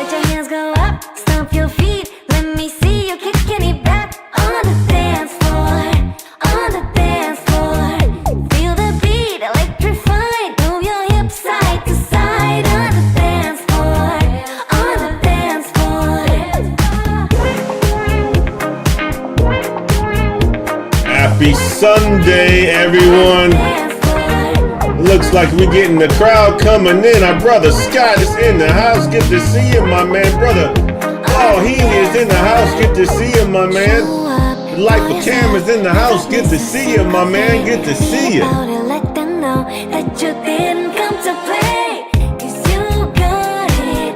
Let your hands go up, stomp your feet. Let me see you kicking it back on the dance floor, on the dance floor. Feel the beat, electrified. Move your hips side to side on the dance floor, on the dance floor. Happy Sunday, everyone. Looks like we're getting the crowd coming in. Our brother Scott is in the house. Good to see you, my man. Brother Paul Healy is in the house. Good to see you, my man. Light for cameras in the house. Good to see you, my man. Good to see you. Let them know that you didn't come to play. 'Cause you got it,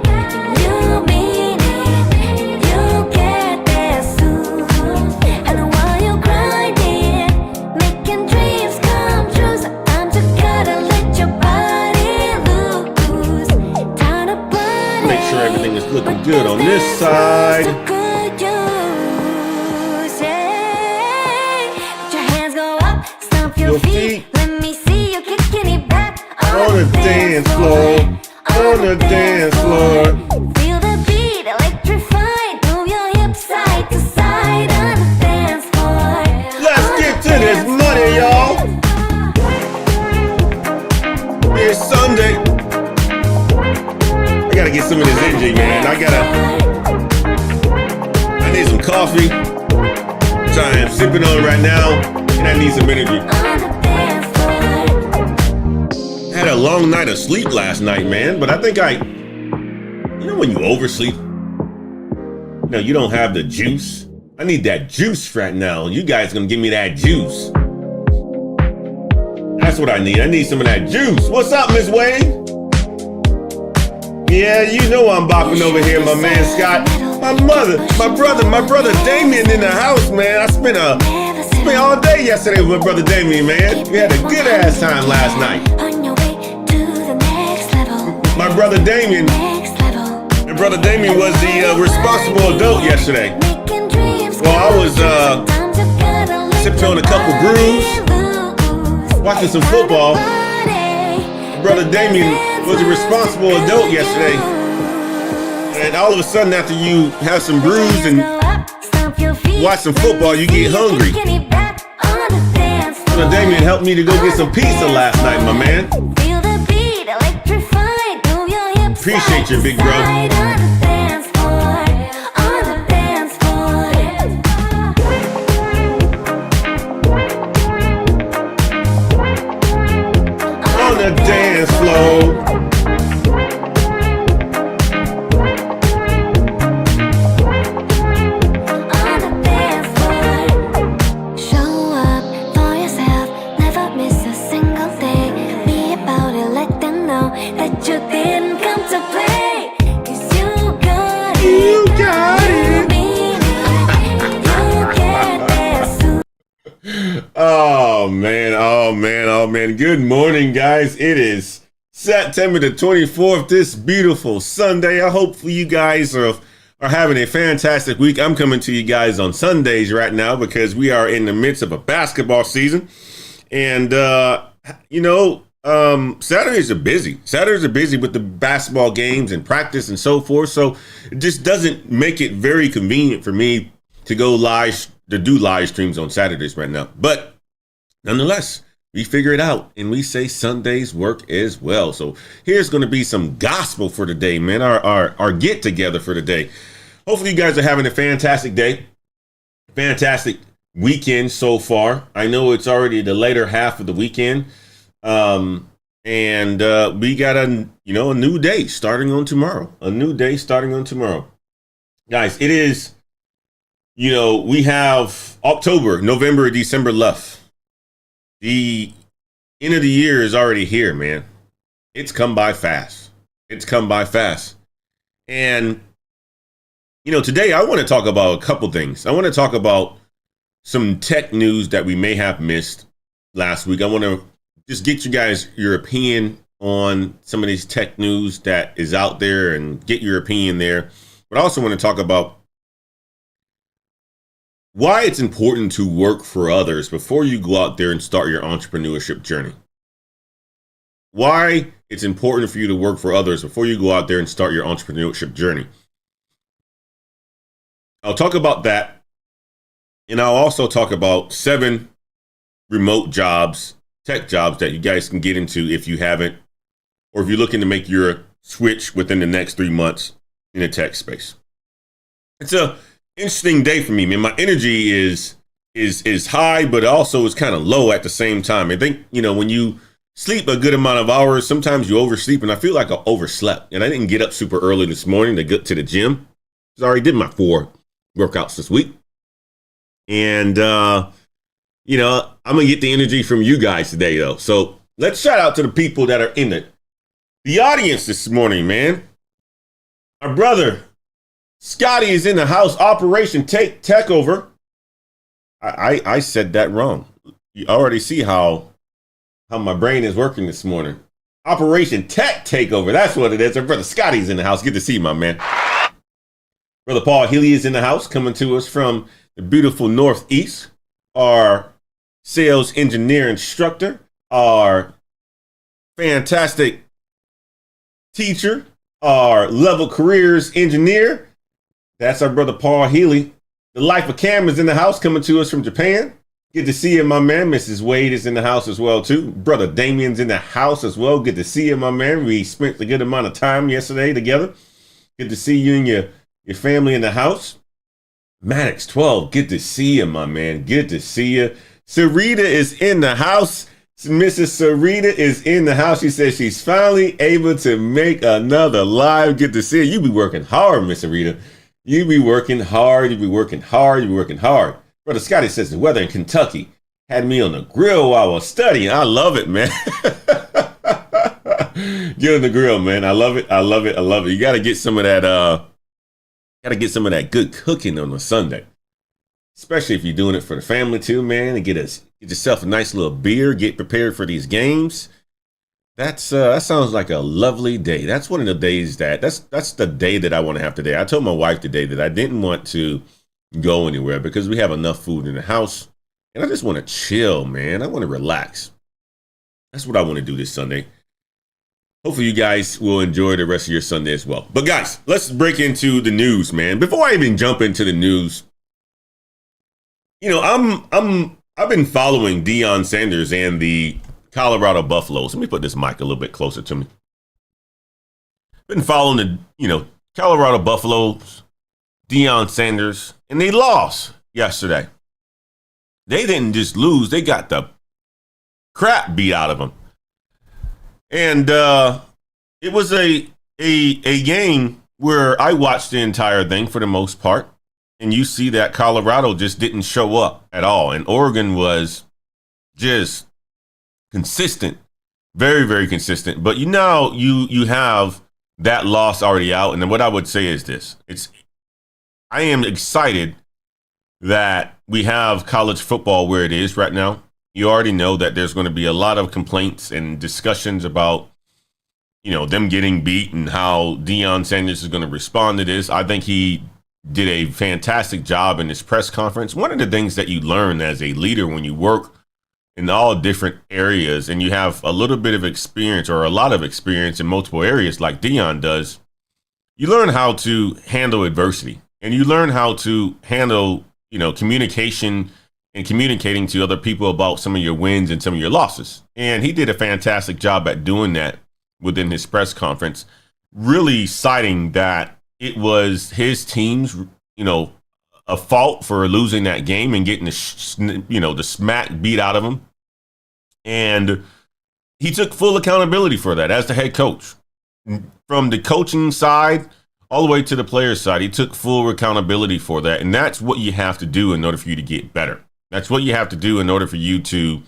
you mean it, you get there soon. And while you're grinding, making dreams come true, so I'm just gotta let your body loose. Time to party. Make sure everything is looking good on this side. Your feet. Let me see you kicking it back On the dance floor, on the dance floor. Feel the beat, electrified. Move your hips side to side on the dance floor. Let's get to this money, y'all. It's Sunday. I gotta get some of this energy, man. I need some coffee. Which I am sipping on right now, and I need some energy. Had a long night of sleep last night, man, but I think when you oversleep, you don't have the juice. I need that juice right now. You guys gonna give me that juice. That's what I need. I need some of that juice. What's up, Miss Wade? Yeah, you know I'm bopping over here, my man Scott. My brother Damien in the house, man. I spent all day yesterday with my brother Damien, man. We had a good ass time last night. My brother Damien was the responsible adult yesterday. Well, I was sipping on a couple brews, watching some football. Brother Damien was a responsible adult yesterday. And all of a sudden, after you have some brews and watch some football, you get hungry. Brother Damien helped me to go get some pizza last night, my man. Appreciate you, big bro. On the dance floor. Oh man. Good morning, guys. It is September the 24th, this beautiful Sunday. I hope you guys are having a fantastic week. I'm coming to you guys on Sundays right now because we are in the midst of a basketball season. And, Saturdays are busy. Saturdays are busy with the basketball games and practice and so forth. So it just doesn't make it very convenient for me to do live streams on Saturdays right now. But nonetheless, we figure it out and we say Sundays work as well. So here's going to be some gospel for today, man. Our get together for today. Hopefully you guys are having a fantastic day, fantastic weekend so far. I know it's already the later half of the weekend. And we got a new day starting on tomorrow. Guys, it is, we have October, November, December left. The end of the year is already here, man. It's come by fast. And, today I want to talk about a couple things. I want to talk about some tech news that we may have missed last week. I want to just get you guys your opinion on some of these tech news that is out there and get your opinion there. But I also want to talk about why it's important to work for others before you go out there and start your entrepreneurship journey. Why it's important for you to work for others before you go out there and start your entrepreneurship journey. I'll talk about that. And I'll also talk about 7 remote jobs, tech jobs that you guys can get into if you haven't, or if you're looking to make your switch within the next 3 months in the tech space. It's a interesting day for me, man. My energy is high, but also is kind of low at the same time. I think, when you sleep a good amount of hours, sometimes you oversleep, and I feel like I overslept. And I didn't get up super early this morning to get to the gym. I already did my 4 workouts this week. And, I'm going to get the energy from you guys today, though. So let's shout out to the people that are in the audience this morning, man. Our brother, Scotty, is in the house. Operation Tech Over. I said that wrong. You already see how my brain is working this morning. Operation Tech Takeover. That's what it is. Our brother Scotty's in the house. Good to see you, my man. Brother Paul Healy is in the house, coming to us from the beautiful Northeast. Our sales engineer instructor, our fantastic teacher, our level careers engineer. That's our brother Paul Healy. The Life of Cam is in the house, coming to us from Japan. Good to see you, my man. Mrs. Wade is in the house as well, too. Brother Damien's in the house as well. Good to see you, my man. We spent a good amount of time yesterday together. Good to see you and your family in the house. Maddox 12, good to see you, my man. Good to see you. Sarita is in the house. Mrs. Sarita is in the house. She says she's finally able to make another live. Good to see you. You be working hard, Miss Sarita. You be working hard. You be working hard. You be working hard. Brother Scotty says the weather in Kentucky had me on the grill while I was studying. I love it, man. Get on the grill, man. I love it. I love it. I love it. You got to get some of that. Got to get some of that good cooking on a Sunday, especially if you're doing it for the family too, man. And get yourself a nice little beer. Get prepared for these games. That sounds like a lovely day. That's one of the days that's the day that I want to have today. I told my wife today that I didn't want to go anywhere because we have enough food in the house, and I just want to chill, man. I want to relax. That's what I want to do this Sunday. Hopefully you guys will enjoy the rest of your Sunday as well. But guys, let's break into the news, man. Before I even jump into the news, I've been following Deion Sanders and the Colorado Buffaloes. Let me put this mic a little bit closer to me. Been following the, Colorado Buffaloes, Deion Sanders, and they lost yesterday. They didn't just lose, they got the crap beat out of them. And it was a game where I watched the entire thing for the most part. And you see that Colorado just didn't show up at all. And Oregon was just consistent, very, very consistent. But you have that loss already out. And then what I would say is this. I am excited that we have college football where it is right now. You already know that there's going to be a lot of complaints and discussions about, them getting beat and how Deion Sanders is going to respond to this. I think he did a fantastic job in his press conference. One of the things that you learn as a leader when you work in all different areas and you have a little bit of experience or a lot of experience in multiple areas like Deion does, you learn how to handle adversity and you learn how to handle, communication and communicating to other people about some of your wins and some of your losses. And he did a fantastic job at doing that within his press conference, really citing that it was his team's, a fault for losing that game and getting the smack beat out of him. And he took full accountability for that as the head coach. From the coaching side all the way to the player side, he took full accountability for that. And that's what you have to do in order for you to get better. That's what you have to do in order for you to,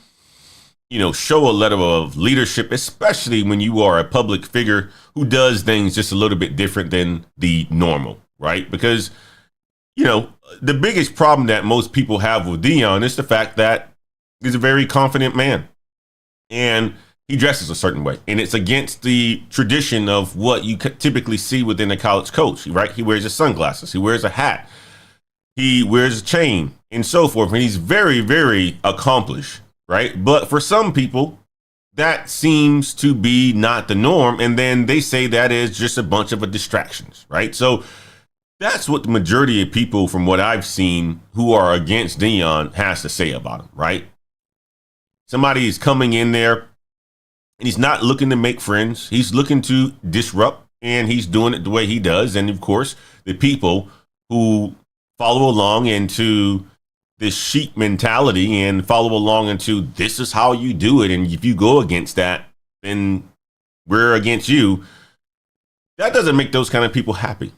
show a level of leadership, especially when you are a public figure who does things just a little bit different than the normal, right? Because, the biggest problem that most people have with Deion is the fact that he's a very confident man and he dresses a certain way. And it's against the tradition of what you typically see within a college coach, right? He wears his sunglasses, he wears a hat, he wears a chain and so forth. And he's very, very accomplished, right? But for some people, that seems to be not the norm. And then they say that is just a bunch of distractions, right? So That's what the majority of people, from what I've seen, who are against Deion has to say about him, right? Somebody is coming in there and he's not looking to make friends. He's looking to disrupt, and he's doing it the way he does. And of course, the people who follow along into this sheep mentality and follow along into this is how you do it. And if you go against that, then we're against you. That doesn't make those kind of people happy.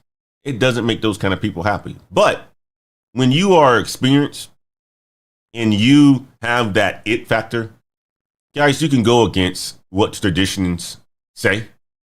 It doesn't make those kind of people happy. But when you are experienced and you have that it factor, guys, you can go against what traditions say.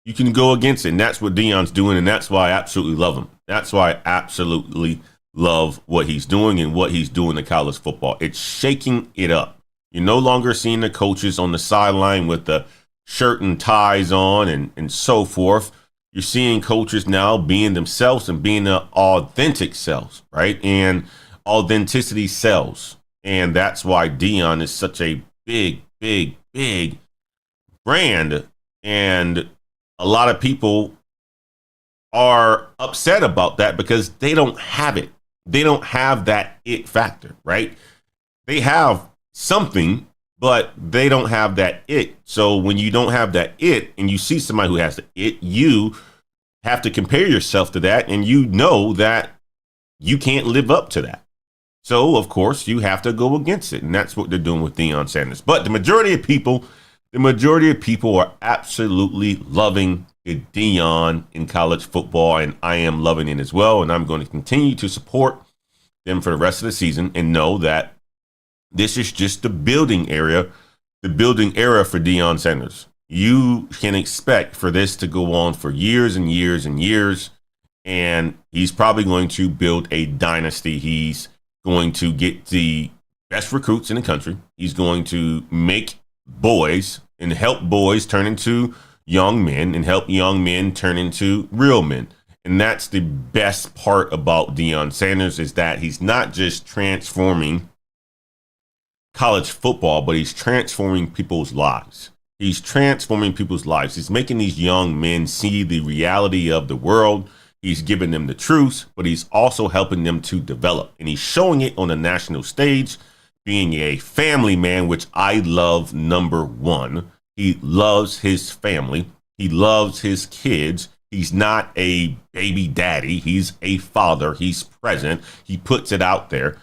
You can go against it. And that's what Deion's doing. And that's why I absolutely love him. That's why I absolutely love what he's doing and what he's doing in college football. It's shaking it up. You're no longer seeing the coaches on the sideline with the shirt and ties on and so forth. You're seeing coaches now being themselves and being the authentic selves, right? And authenticity sells. And that's why Deion is such a big, big, big brand. And a lot of people are upset about that because they don't have it. They don't have that it factor, right? They have something, but they don't have that it. So when you don't have that it and you see somebody who has the it, you have to compare yourself to that, and you know that you can't live up to that. So, of course, you have to go against it, and that's what they're doing with Deion Sanders. But the majority of people are absolutely loving Deion in college football, and I am loving it as well, and I'm going to continue to support them for the rest of the season and know that this is just the building era for Deion Sanders. You can expect for this to go on for years and years and years, and he's probably going to build a dynasty. He's going to get the best recruits in the country. He's going to make boys and help boys turn into young men and help young men turn into real men. And that's the best part about Deion Sanders, is that he's not just transforming college football, but he's transforming people's lives. He's transforming people's lives. He's making these young men see the reality of the world. He's giving them the truth, but he's also helping them to develop. And he's showing it on the national stage, being a family man, which I love, number one. He loves his family. He loves his kids. He's not a baby daddy. He's a father. He's present. He puts it out there.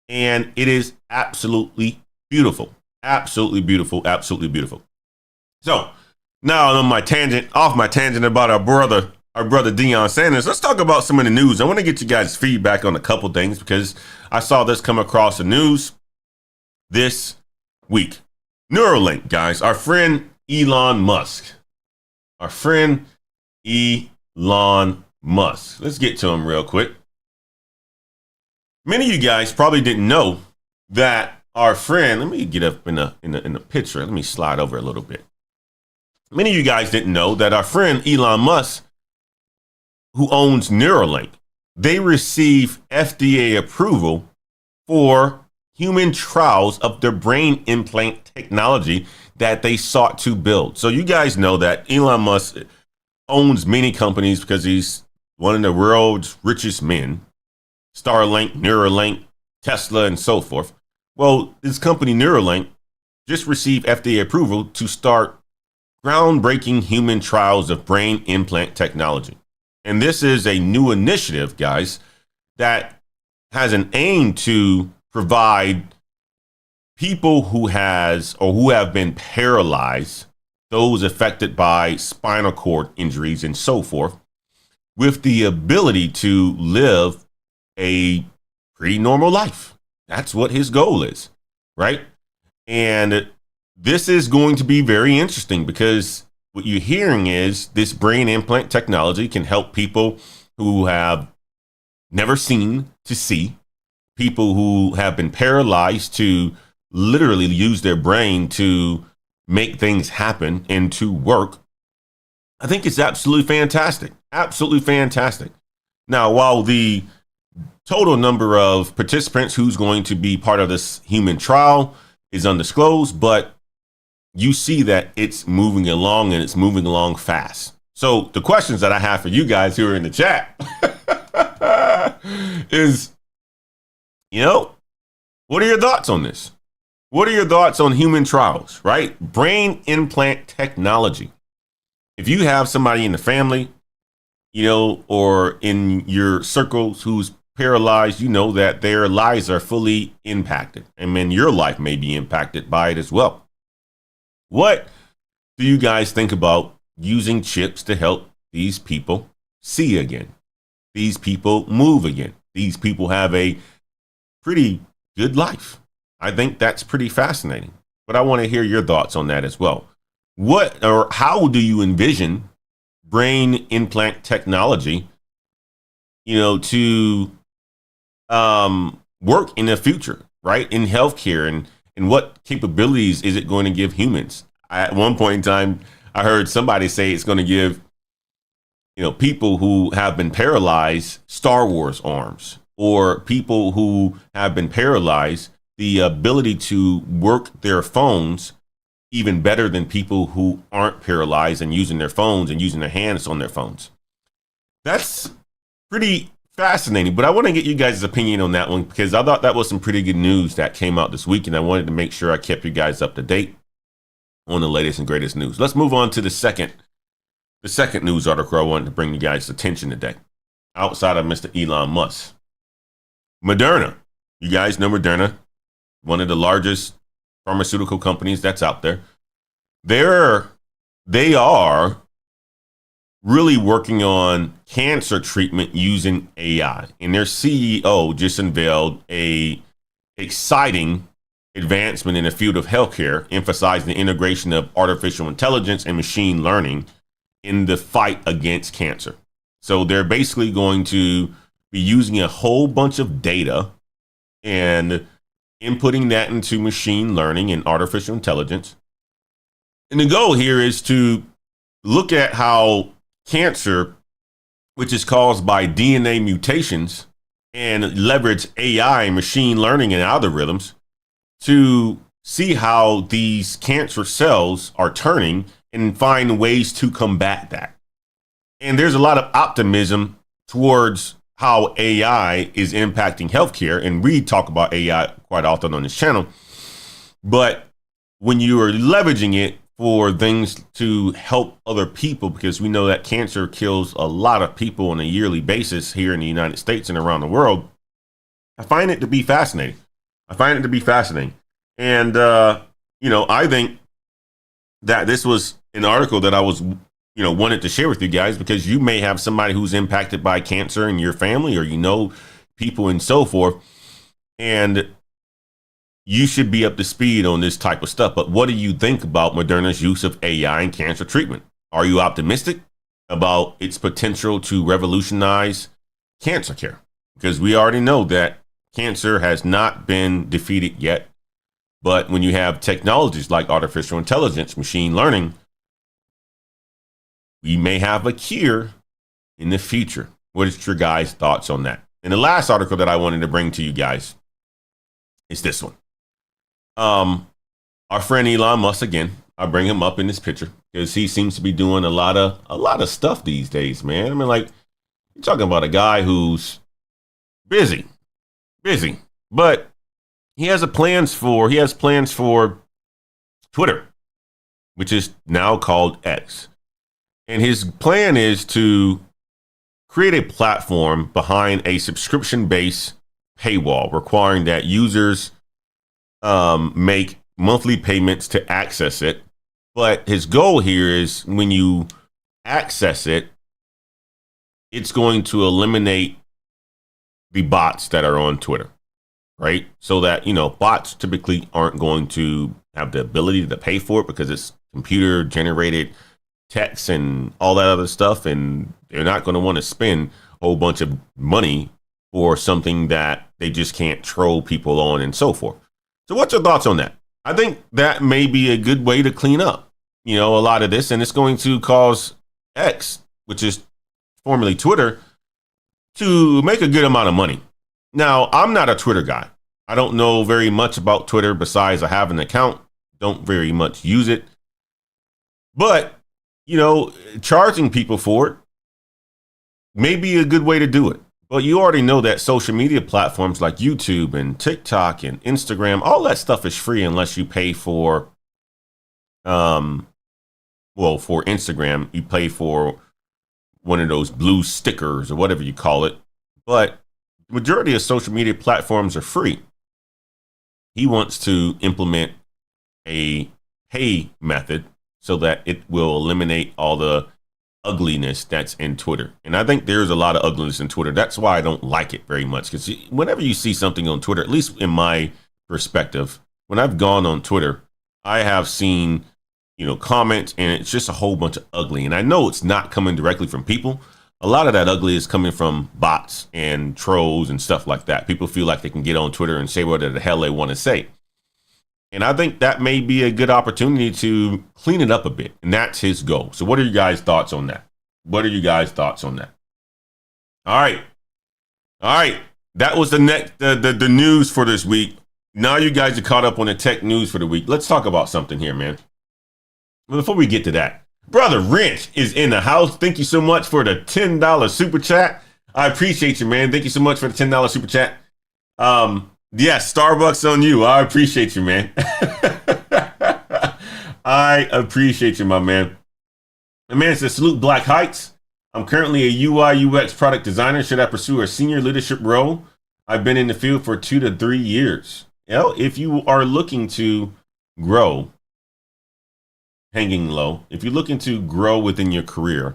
And it is absolutely beautiful. Absolutely beautiful. Absolutely beautiful. So now off my tangent about our brother Deion Sanders, let's talk about some of the news. I want to get you guys' feedback on a couple things because I saw this come across the news this week. Neuralink, guys, our friend Elon Musk. Let's get to him real quick. Many of you guys probably didn't know that our friend, let me get up in the picture. Let me slide over a little bit. Many of you guys didn't know that our friend Elon Musk, who owns Neuralink, they receive FDA approval for human trials of their brain implant technology that they sought to build. So you guys know that Elon Musk owns many companies because he's one of the world's richest men. Starlink, Neuralink, Tesla, and so forth. Well, this company Neuralink just received FDA approval to start groundbreaking human trials of brain implant technology. And this is a new initiative, guys, that has an aim to provide people who have been paralyzed, those affected by spinal cord injuries and so forth, with the ability to live a pretty normal life. That's what his goal is, right? And this is going to be very interesting because what you're hearing is this brain implant technology can help people who have never seen to see, people who have been paralyzed to literally use their brain to make things happen and to work. I think it's absolutely fantastic. Absolutely fantastic. Now, while the total number of participants who's going to be part of this human trial is undisclosed, but you see that it's moving along and it's moving along fast. So the questions that I have for you guys who are in the chat is, what are your thoughts on this? What are your thoughts on human trials, right? Brain implant technology. If you have somebody in the family, or in your circles who's paralyzed, you know that their lives are fully impacted. And then your life may be impacted by it as well. What do you guys think about using chips to help these people see again? These people move again. These people have a pretty good life. I think that's pretty fascinating. But I want to hear your thoughts on that as well. What or how do you envision brain implant technology, to work in the future, right? In healthcare, and what capabilities is it going to give humans? At one point in time, I heard somebody say it's going to give, people who have been paralyzed Star Wars arms, or people who have been paralyzed the ability to work their phones even better than people who aren't paralyzed and using their phones and using their hands on their phones. That's pretty fascinating, but I want to get you guys' opinion on that one because I thought that was some pretty good news that came out this week, and I wanted to make sure I kept you guys up to date on the latest and greatest news. Let's move on to the second news article I wanted to bring you guys' attention today, outside of Mr. Elon Musk. Moderna. You guys know Moderna, one of the largest pharmaceutical companies that's out there. They are really working on cancer treatment using AI. And their CEO just unveiled a exciting advancement in the field of healthcare, emphasizing the integration of artificial intelligence and machine learning in the fight against cancer. So they're basically going to be using a whole bunch of data and inputting that into machine learning and artificial intelligence. And the goal here is to look at how cancer, which is caused by DNA mutations, and leverage AI, machine learning, and algorithms to see how these cancer cells are turning and find ways to combat that. And there's a lot of optimism towards how AI is impacting healthcare. And we talk about AI quite often on this channel. But when you are leveraging it for things to help other people, because we know that cancer kills a lot of people on a yearly basis here in the United States and around the world, I find it to be fascinating. And, I think that this was an article that I was, wanted to share with you guys, because you may have somebody who's impacted by cancer in your family, or, people and so forth. And you should be up to speed on this type of stuff. But what do you think about Moderna's use of AI in cancer treatment? Are you optimistic about its potential to revolutionize cancer care? Because we already know that cancer has not been defeated yet. But when you have technologies like artificial intelligence, machine learning, we may have a cure in the future. What is your guys' thoughts on that? And the last article that I wanted to bring to you guys is this one. Our friend Elon Musk, again, I bring him up in this picture because he seems to be doing a lot of stuff these days, man. I mean, like, you're talking about a guy who's busy, but he has plans for Twitter, which is now called X. And his plan is to create a platform behind a subscription-based paywall, requiring that users make monthly payments to access it. But his goal here is when you access it, it's going to eliminate the bots that are on Twitter, right? So that, bots typically aren't going to have the ability to pay for it because it's computer generated text and all that other stuff. And they're not going to want to spend a whole bunch of money for something that they just can't troll people on and so forth. So what's your thoughts on that? I think that may be a good way to clean up, a lot of this. And it's going to cause X, which is formerly Twitter, to make a good amount of money. Now, I'm not a Twitter guy. I don't know very much about Twitter besides I have an account. Don't very much use it. But, charging people for it may be a good way to do it. But you already know that social media platforms like YouTube and TikTok and Instagram, all that stuff is free unless you pay for, for Instagram, you pay for one of those blue stickers or whatever you call it. But the majority of social media platforms are free. He wants to implement a pay method so that it will eliminate all the ugliness that's in Twitter. And I think there's a lot of ugliness in Twitter. That's why I don't like it very much. Because whenever you see something on Twitter, at least in my perspective, when I've gone on Twitter, I have seen, comments, and it's just a whole bunch of ugly. And I know it's not coming directly from people. A lot of that ugly is coming from bots and trolls and stuff like that. People feel like they can get on Twitter and say whatever the hell they want to say. And I think that may be a good opportunity to clean it up a bit. And that's his goal. So what are you guys' thoughts on that? All right. That was the news for this week. Now you guys are caught up on the tech news for the week. Let's talk about something here, man. But before we get to that, Brother Wrench is in the house. Thank you so much for the $10 super chat. I appreciate you, man. Thank you so much for the $10 super chat. Yes, Starbucks on you. I appreciate you, man. I appreciate you, my man. The man says, salute Black Heights. I'm currently a UI UX product designer. Should I pursue a senior leadership role? I've been in the field for 2 to 3 years. If you are looking to grow, hanging low, if you're looking to grow within your career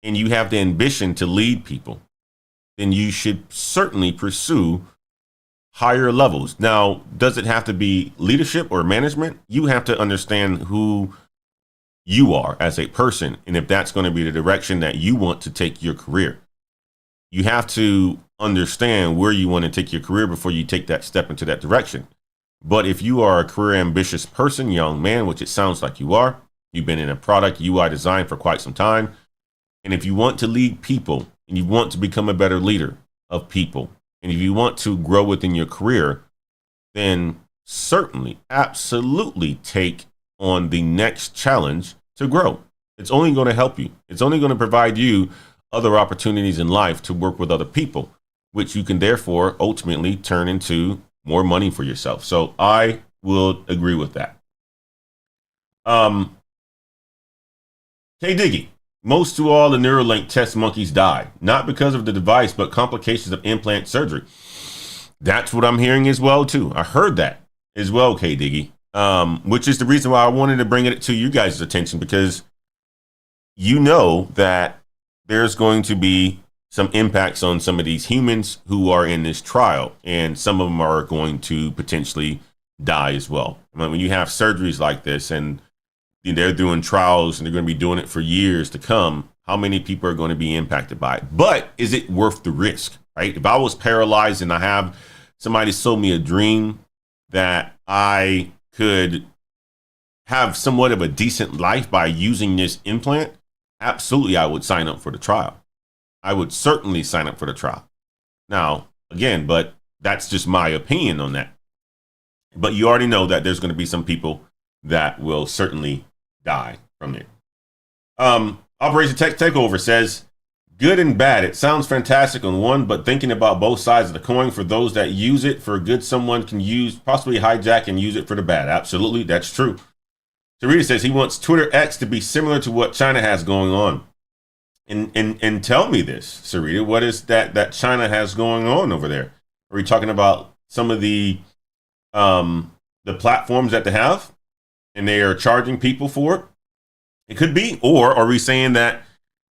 and you have the ambition to lead people, then you should certainly pursue higher levels. Now, does it have to be leadership or management? You have to understand who you are as a person, and if that's going to be the direction that you want to take your career. You have to understand where you want to take your career before you take that step into that direction. But if you are a career ambitious person, young man, which it sounds like you are, you've been in a product UI design for quite some time, and if you want to lead people and you want to become a better leader of people, and if you want to grow within your career, then certainly, absolutely take on the next challenge to grow. It's only going to help you. It's only going to provide you other opportunities in life to work with other people, which you can therefore ultimately turn into more money for yourself. So I will agree with that. Hey Diggy, most to all the Neuralink test monkeys died, not because of the device, but complications of implant surgery. That's what I'm hearing as well, too. I heard that as well, K Diggy, which is the reason why I wanted to bring it to you guys' attention, because you know that there's going to be some impacts on some of these humans who are in this trial, and some of them are going to potentially die as well. I mean, when you have surgeries like this and they're doing trials and they're going to be doing it for years to come, how many people are going to be impacted by it? But is it worth the risk, right? If I was paralyzed and I have somebody sold me a dream that I could have somewhat of a decent life by using this implant, absolutely, I would sign up for the trial. I would certainly sign up for the trial. Now, again, but that's just my opinion on that. But you already know that there's going to be some people that will certainly die from it. Operation Tech Takeover says, good and bad. It sounds fantastic on one, but thinking about both sides of the coin, for those that use it for good, someone can possibly hijack and use it for the bad. Absolutely, that's true. Sarita says he wants Twitter X to be similar to what China has going on. And tell me this, Sarita, what is that China has going on over there? Are we talking about some of the platforms that they have and they are charging people for it? It could be. Or are we saying that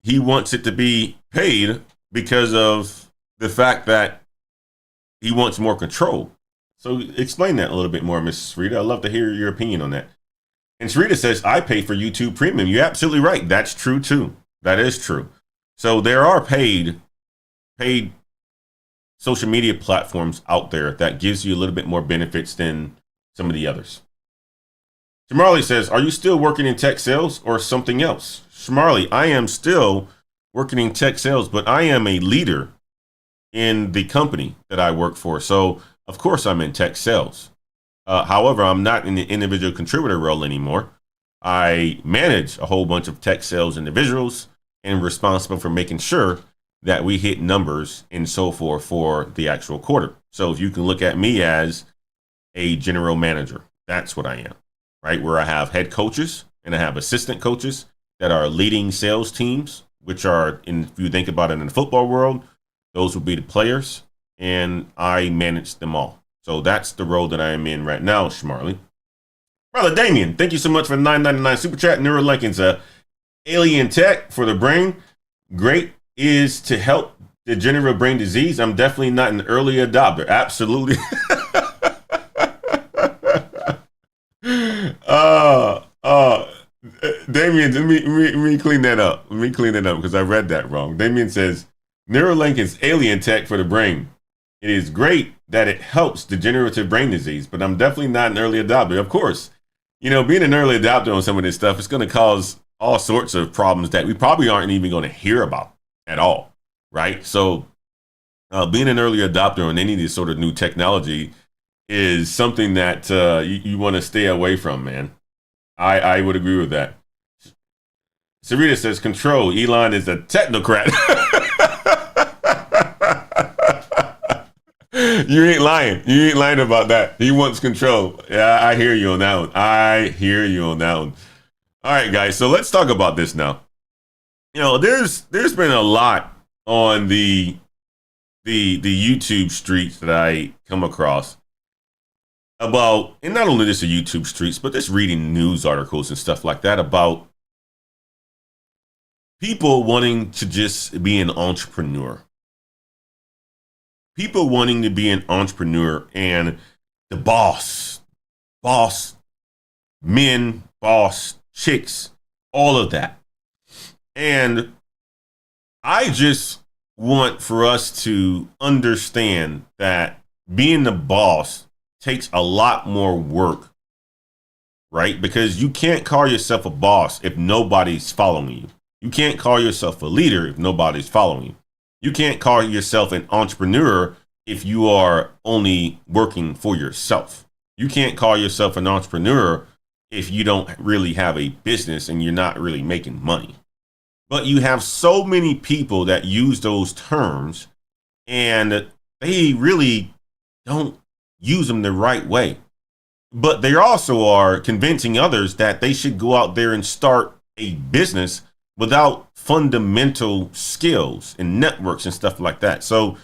he wants it to be paid because of the fact that he wants more control? So explain that a little bit more, Mrs. Sarita. I'd love to hear your opinion on that. And Sarita says, I pay for YouTube Premium. You're absolutely right. That's true, too. That is true. So there are paid social media platforms out there that gives you a little bit more benefits than some of the others. Shamarley says, are you still working in tech sales or something else? Shamarley, I am still working in tech sales, but I am a leader in the company that I work for. So, of course, I'm in tech sales. However, I'm not in the individual contributor role anymore. I manage a whole bunch of tech sales individuals and responsible for making sure that we hit numbers and so forth for the actual quarter. So if you can look at me as a general manager, that's what I am, right? Where I have head coaches and I have assistant coaches that are leading sales teams, which are, if you think about it in the football world, those would be the players, and I manage them all. So that's the role that I am in right now, Schmarley. Brother Damien, thank you so much for the $9.99 super chat. Neuralink's alien tech for the brain. Great is to help degenerative brain disease. I'm definitely not an early adopter. Absolutely. Damien, let me clean that up. Let me clean that up because I read that wrong. Damien says, Neuralink is alien tech for the brain. It is great that it helps degenerative brain disease, but I'm definitely not an early adopter. Of course, being an early adopter on some of this stuff is going to cause all sorts of problems that we probably aren't even going to hear about at all, right? So being an early adopter on any of this sort of new technology is something that you want to stay away from, man. I would agree with that. Sarita says, control. Elon is a technocrat. You ain't lying. You ain't lying about that. He wants control. Yeah, I hear you on that one. I hear you on that one. All right, guys. So let's talk about this now. There's been a lot on the YouTube streets that I come across about, and not only just the YouTube streets, but just reading news articles and stuff like that about people wanting to just be an entrepreneur. People wanting to be an entrepreneur and the boss men, boss chicks, all of that. And I just want for us to understand that being the boss takes a lot more work, right? Because you can't call yourself a boss if nobody's following you. You can't call yourself a leader if nobody's following you. You can't call yourself an entrepreneur if you are only working for yourself. You can't call yourself an entrepreneur if you don't really have a business and you're not really making money. But you have so many people that use those terms and they really don't use them the right way. But they also are convincing others that they should go out there and start a business without fundamental skills and networks and stuff like that. So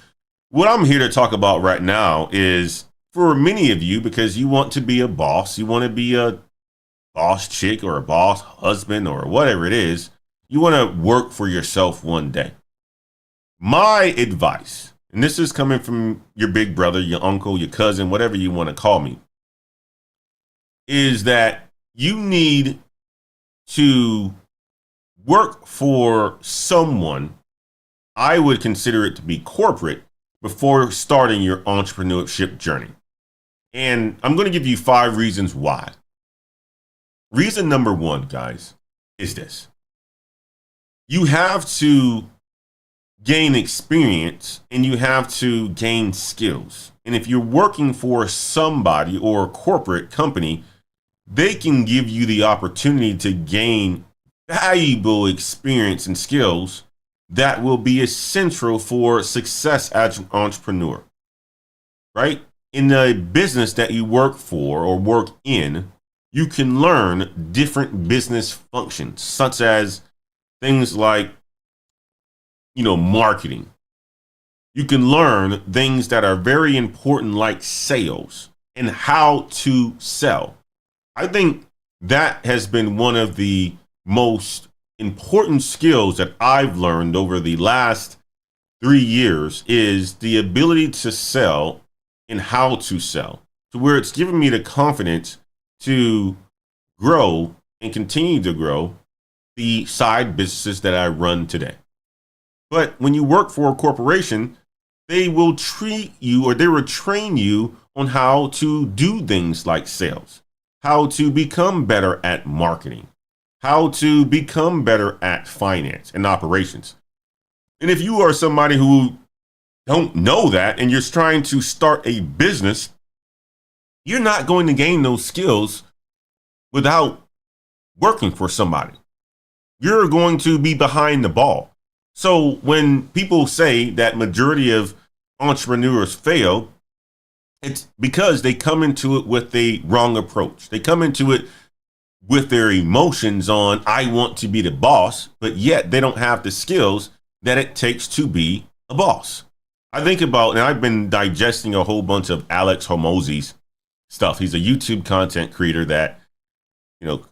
what I'm here to talk about right now is for many of you, because you want to be a boss, you want to be a boss chick or a boss husband or whatever it is, you want to work for yourself one day. My advice, and this is coming from your big brother, your uncle, your cousin, whatever you want to call me, is that you need to work for someone. I would consider it to be corporate before starting your entrepreneurship journey. And I'm going to give you 5 reasons why. Reason number 1, guys, is this. You have to gain experience and you have to gain skills. And if you're working for somebody or a corporate company, they can give you the opportunity to gain valuable experience and skills that will be essential for success as an entrepreneur, right? In the business that you work for or work in, you can learn different business functions, such as things like, marketing. You can learn things that are very important, like sales and how to sell. I think that has been one of the most important skills that I've learned over the last 3 years is the ability to sell and how to sell, to where it's given me the confidence to grow and continue to grow the side businesses that I run today. But when you work for a corporation, they will treat you, or they will train you on how to do things like sales, how to become better at marketing, how to become better at finance and operations. And if you are somebody who don't know that and you're trying to start a business, you're not going to gain those skills without working for somebody. You're going to be behind the ball. So when people say that majority of entrepreneurs fail, it's because they come into it with a wrong approach. They come into it with their emotions on, I want to be the boss, but yet they don't have the skills that it takes to be a boss. I think about, and I've been digesting a whole bunch of Alex Hormozi's stuff. He's a YouTube content creator that,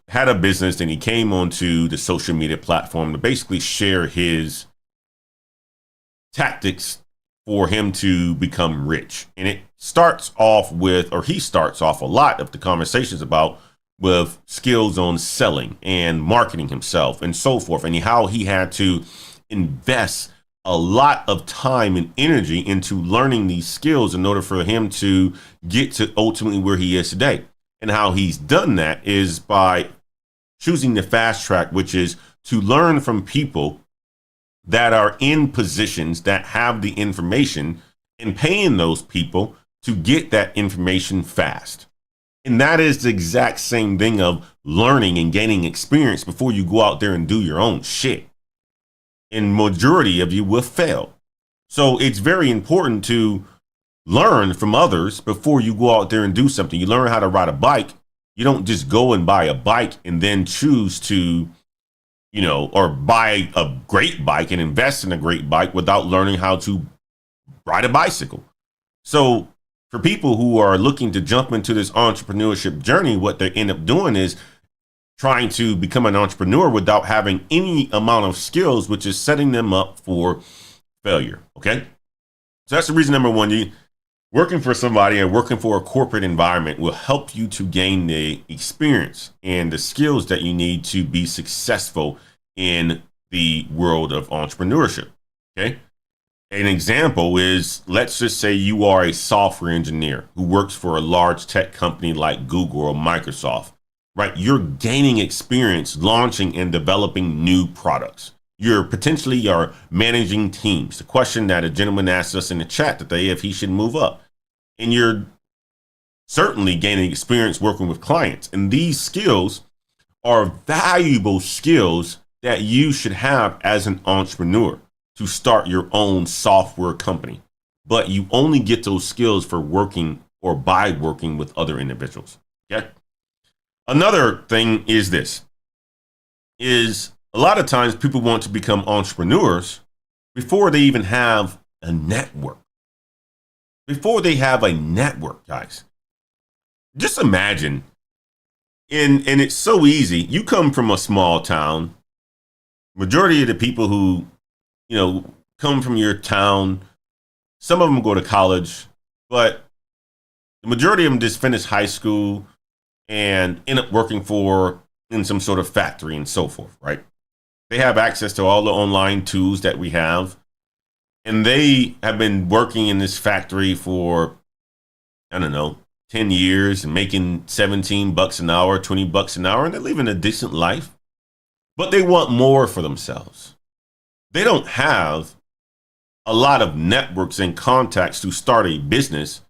had a business, and he came onto the social media platform to basically share his tactics for him to become rich. And he starts off a lot of the conversations about with skills on selling and marketing himself and so forth, and how he had to invest a lot of time and energy into learning these skills in order for him to get to ultimately where he is today. And how he's done that is by choosing the fast track, which is to learn from people that are in positions that have the information and paying those people to get that information fast. And that is the exact same thing of learning and gaining experience before you go out there and do your own shit. And majority of you will fail. So it's very important to learn from others before you go out there and do something. You learn how to ride a bike. You don't just go and buy a bike and then choose to, or buy a great bike and invest in a great bike without learning how to ride a bicycle. So for people who are looking to jump into this entrepreneurship journey, what they end up doing is trying to become an entrepreneur without having any amount of skills, which is setting them up for failure. Okay. So that's the reason number one, working for somebody and working for a corporate environment will help you to gain the experience and the skills that you need to be successful in the world of entrepreneurship. Okay. An example is, let's just say you are a software engineer who works for a large tech company like Google or Microsoft, right? You're gaining experience launching and developing new products. You're potentially managing teams. The question that a gentleman asked us in the chat today, if he should move up. And you're certainly gaining experience working with clients. And these skills are valuable skills that you should have as an entrepreneur to start your own software company. But you only get those skills for working or by working with other individuals. Okay. Another thing is a lot of times people want to become entrepreneurs before they even have a network. Before they have a network, guys. Just imagine, and it's so easy. You come from a small town. Majority of the people who come from your town, some of them go to college, but the majority of them just finish high school and end up working in some sort of factory and so forth, right? They have access to all the online tools that we have, and they have been working in this factory for, 10 years and making $17 an hour, $20 an hour, and they're living a decent life, but they want more for themselves. They don't have a lot of networks and contacts to start a business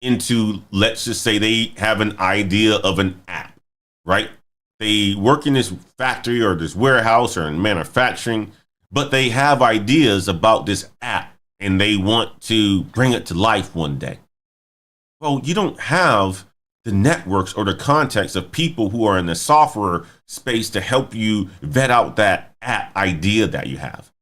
into, let's just say they have an idea of an app, right? They work in this factory or this warehouse or in manufacturing, but they have ideas about this app and they want to bring it to life one day. Well, you don't have the networks or the contacts of people who are in the software space to help you vet out that app idea that you have,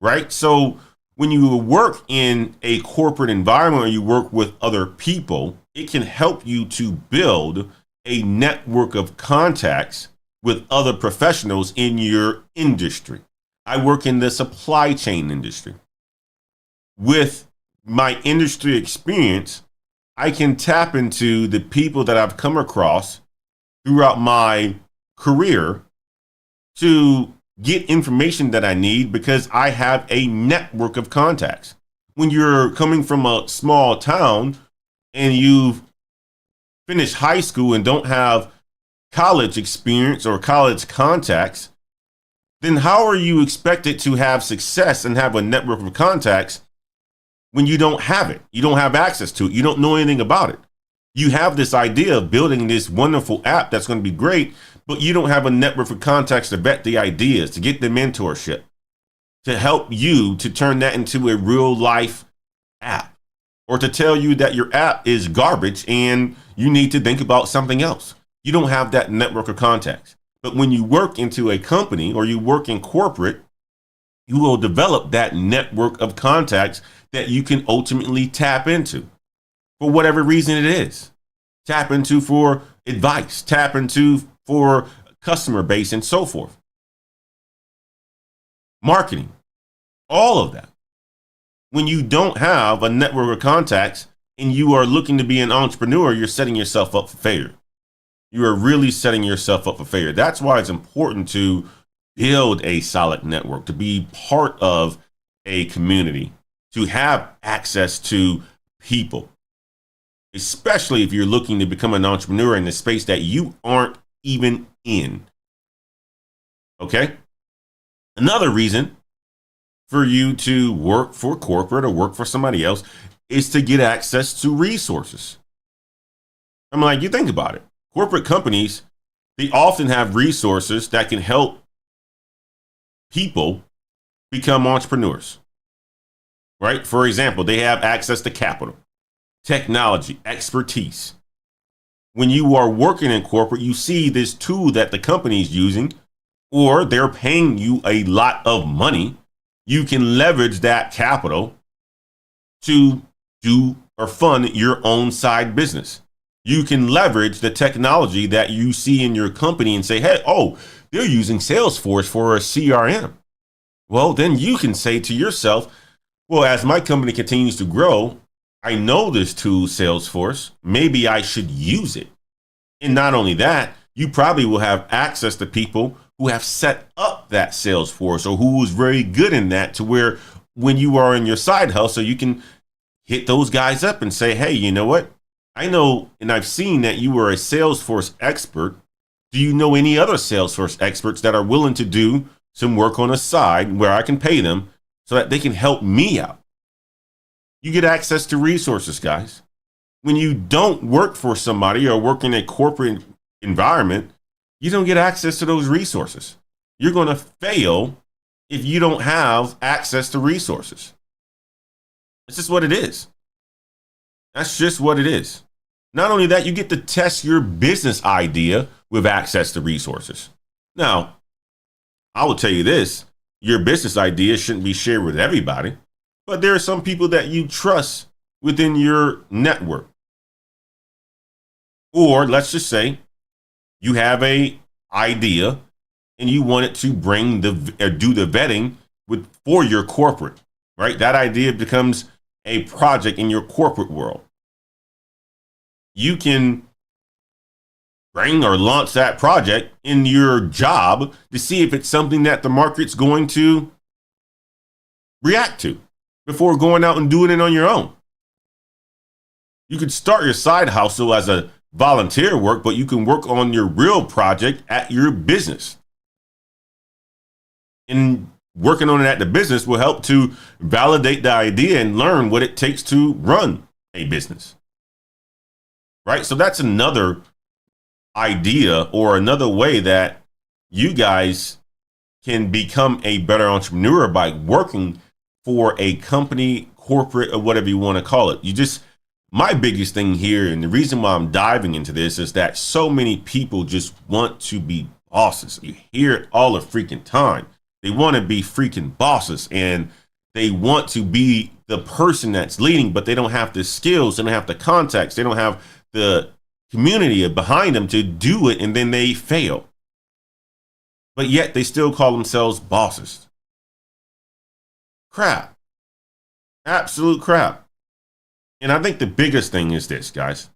right? So when you work in a corporate environment or you work with other people, it can help you to build a network of contacts with other professionals in your industry. I work in the supply chain industry. With my industry experience, I can tap into the people that I've come across throughout my career to get information that I need because I have a network of contacts. When you're coming from a small town and you've finished high school and don't have college experience or college contacts, then how are you expected to have success and have a network of contacts when you don't have it? You don't have access to it. You don't know anything about it. You have this idea of building this wonderful app that's going to be great, but you don't have a network of contacts to vet the ideas, to get the mentorship. to help you to turn that into a real life app, or to tell you that your app is garbage and you need to think about something else. You don't have that network of contacts. But when you work into a company or you work in corporate, you will develop that network of contacts that you can ultimately tap into for whatever reason it is. Tap into for advice, tap into for customer base, and so forth. Marketing, all of that. When you don't have a network of contacts and you are looking to be an entrepreneur, you're setting yourself up for failure. You are really setting yourself up for failure. That's why it's important to build a solid network, to be part of a community, to have access to people, especially if you're looking to become an entrepreneur in the space that you aren't even in. Okay? Another reason for you to work for corporate or work for somebody else is to get access to resources. I'm like, you think about it. Corporate companies, they often have resources that can help people become entrepreneurs, right? For example, they have access to capital, technology, expertise. When you are working in corporate, you see this tool that the company is using, or they're paying you a lot of money. You can leverage that capital to do or fund your own side business. You can leverage the technology that you see in your company and say, hey, oh, they're using Salesforce for a CRM. Well, then you can say to yourself, well, as my company continues to grow, I know this tool, Salesforce. Maybe I should use it. And not only that, you probably will have access to people who have set up that Salesforce or who is very good in that, to where when you are in your side hustle, you can hit those guys up and say, hey, you know what? I know, and I've seen that you are a Salesforce expert. Do you know any other Salesforce experts that are willing to do some work on the side where I can pay them so that they can help me out? You get access to resources, guys. When you don't work for somebody or work in a corporate environment, you don't get access to those resources. You're going to fail if you don't have access to resources. It's just what it is. That's just what it is. Not only that, you get to test your business idea with access to resources. Now, I will tell you this, your business idea shouldn't be shared with everybody, but there are some people that you trust within your network. Or let's just say you have a idea and you want it to bring do the vetting for your corporate, right? That idea becomes a project in your corporate world. You can bring or launch that project in your job to see if it's something that the market's going to react to before going out and doing it on your own. You could start your side hustle as a volunteer work, but you can work on your real project at your business. And working on it at the business will help to validate the idea and learn what it takes to run a business. Right? So that's another idea or another way that you guys can become a better entrepreneur by working for a company, corporate, or whatever you want to call it. My biggest thing here, and the reason why I'm diving into this, is that so many people just want to be bosses. You hear it all the freaking time. They want to be freaking bosses, and they want to be the person that's leading, but they don't have the skills, they don't have the contacts, they don't have the community behind them to do it, and then they fail. But yet they still call themselves bosses. Crap. Absolute crap. And I think the biggest thing is this, guys.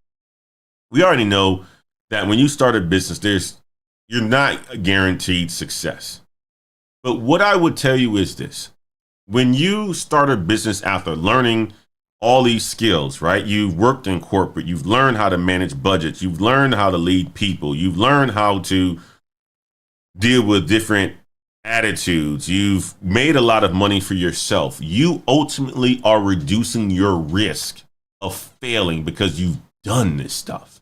We already know that when you start a business, you're not guaranteed success. But what I would tell you is this. When you start a business after learning all these skills, right? You've worked in corporate, you've learned how to manage budgets, you've learned how to lead people, you've learned how to deal with different attitudes, you've made a lot of money for yourself. You ultimately are reducing your risk of failing because you've done this stuff.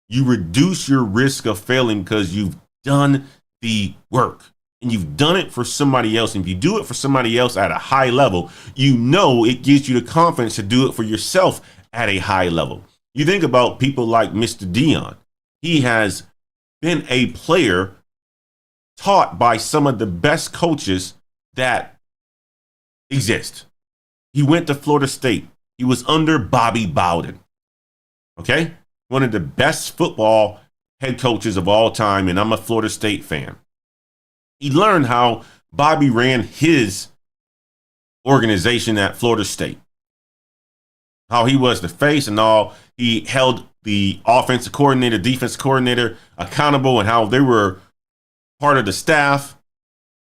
You reduce your risk of failing because you've done the work and you've done it for somebody else, and if you do it for somebody else at a high level, you know it gives you the confidence to do it for yourself at a high level. You think about people like Mr. Dion. He has been a player taught by some of the best coaches that exist. He went to Florida State. He was under Bobby Bowden. Okay? One of the best football head coaches of all time, and I'm a Florida State fan. He learned how Bobby ran his organization at Florida State. How he was the face and all. He held the offensive coordinator, defensive coordinator accountable, and how they were part of the staff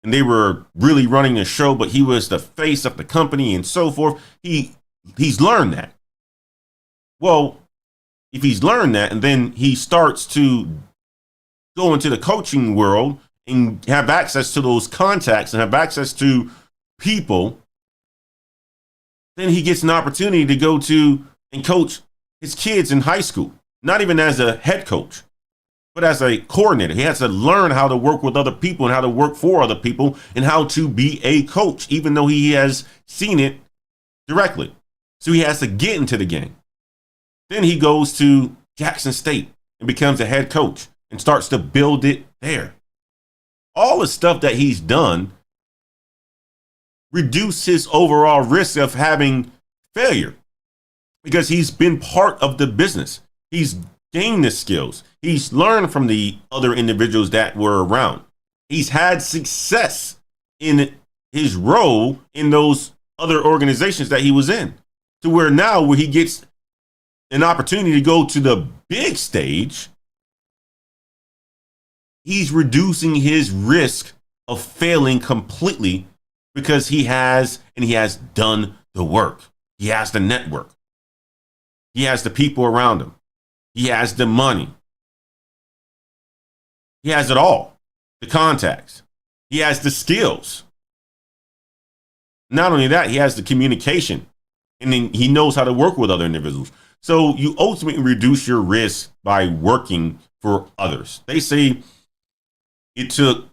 and they were really running the show, but he was the face of the company and so forth. He's learned that. Well, if he's learned that and then he starts to go into the coaching world and have access to those contacts and have access to people, then he gets an opportunity to go to and coach his kids in high school, not even as a head coach, but as a coordinator. He has to learn how to work with other people and how to work for other people and how to be a coach, even though he has seen it directly. So he has to get into the game. Then he goes to Jackson State and becomes a head coach and starts to build it there. All the stuff that he's done reduce his overall risk of having failure because he's been part of the business. He's gained the skills. He's learned from the other individuals that were around. He's had success in his role in those other organizations that he was in, to where now where he gets an opportunity to go to the big stage, he's reducing his risk of failing completely because he has done the work. He has the network. He has the people around him. He has the money. He has it all. The contacts. He has the skills. Not only that, he has the communication. And then he knows how to work with other individuals. So you ultimately reduce your risk by working for others. They say it took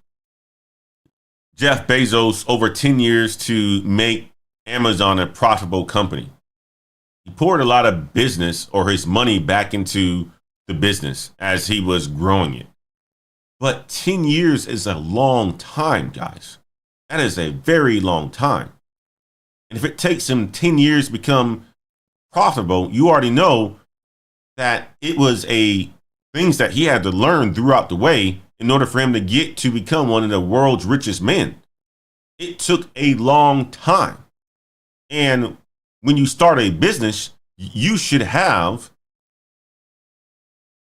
Jeff Bezos over 10 years to make Amazon a profitable company. He poured a lot of business or his money back into the business as he was growing it. But 10 years is a long time, guys. That is a very long time. And if it takes him 10 years to become profitable, you already know that it was things that he had to learn throughout the way in order for him to get to become one of the world's richest men. It took a long time. And when you start a business, you should have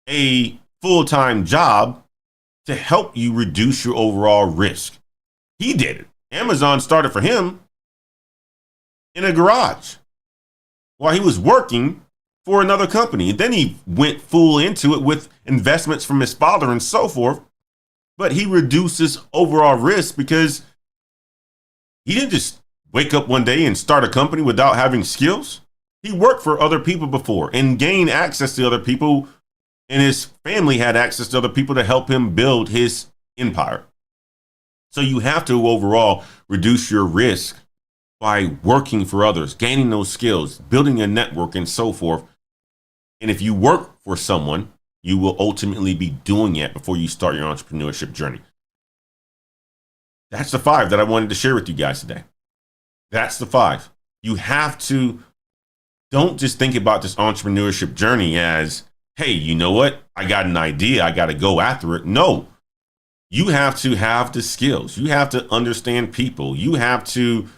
a full-time job to help you reduce your overall risk. He did it. Amazon started for him in a garage while he was working for another company. And then he went full into it with investments from his father and so forth. But he reduces overall risk because he didn't just wake up one day and start a company without having skills. He worked for other people before and gained access to other people, and his family had access to other people to help him build his empire. So you have to overall reduce your risk by working for others, gaining those skills, building a network and so forth. And if you work for someone, you will ultimately be doing it before you start your entrepreneurship journey. That's the 5 that I wanted to share with you guys today. That's the 5. You have to, don't just think about this entrepreneurship journey as, hey, you know what? I got an idea. I got to go after it. No, you have to have the skills. You have to understand people. You have to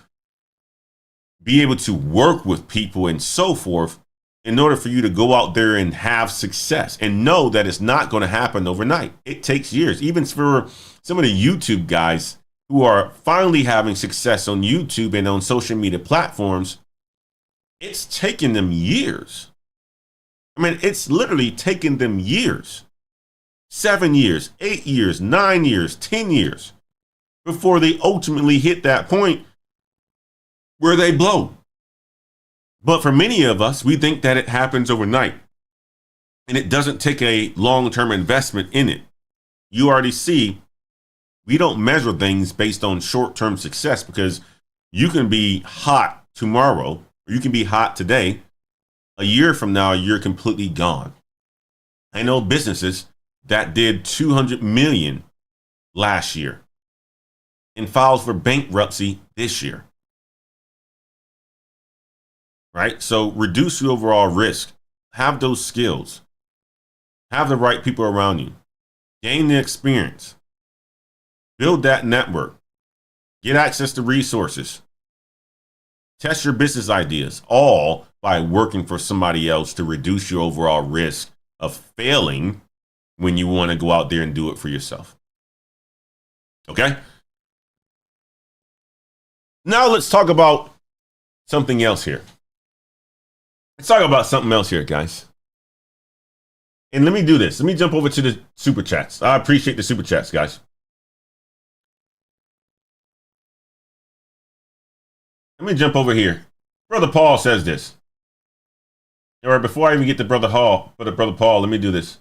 be able to work with people and so forth in order for you to go out there and have success and know that it's not going to happen overnight. It takes years. Even for some of the YouTube guys who are finally having success on YouTube and on social media platforms, it's taken them years. I mean, it's literally taken them years, 7 years, 8 years, 9 years, 10 years before they ultimately hit that point where they blow. But for many of us, we think that it happens overnight and it doesn't take a long-term investment in it. You already see We don't measure things based on short-term success, because you can be hot tomorrow or you can be hot today. A year from now, you're completely gone. I know businesses that did 200 million last year and filed for bankruptcy this year. Right? So reduce your overall risk. Have those skills. Have the right people around you. Gain the experience. Build that network. Get access to resources. Test your business ideas, all by working for somebody else to reduce your overall risk of failing when you want to go out there and do it for yourself. Okay? Now let's talk about something else here. Let's talk about something else here, guys. And let me do this. Let me jump over to the super chats. I appreciate the super chats, guys. Let me jump over here. Brother Paul says this. All right, before I even get to Brother Paul, let me do this.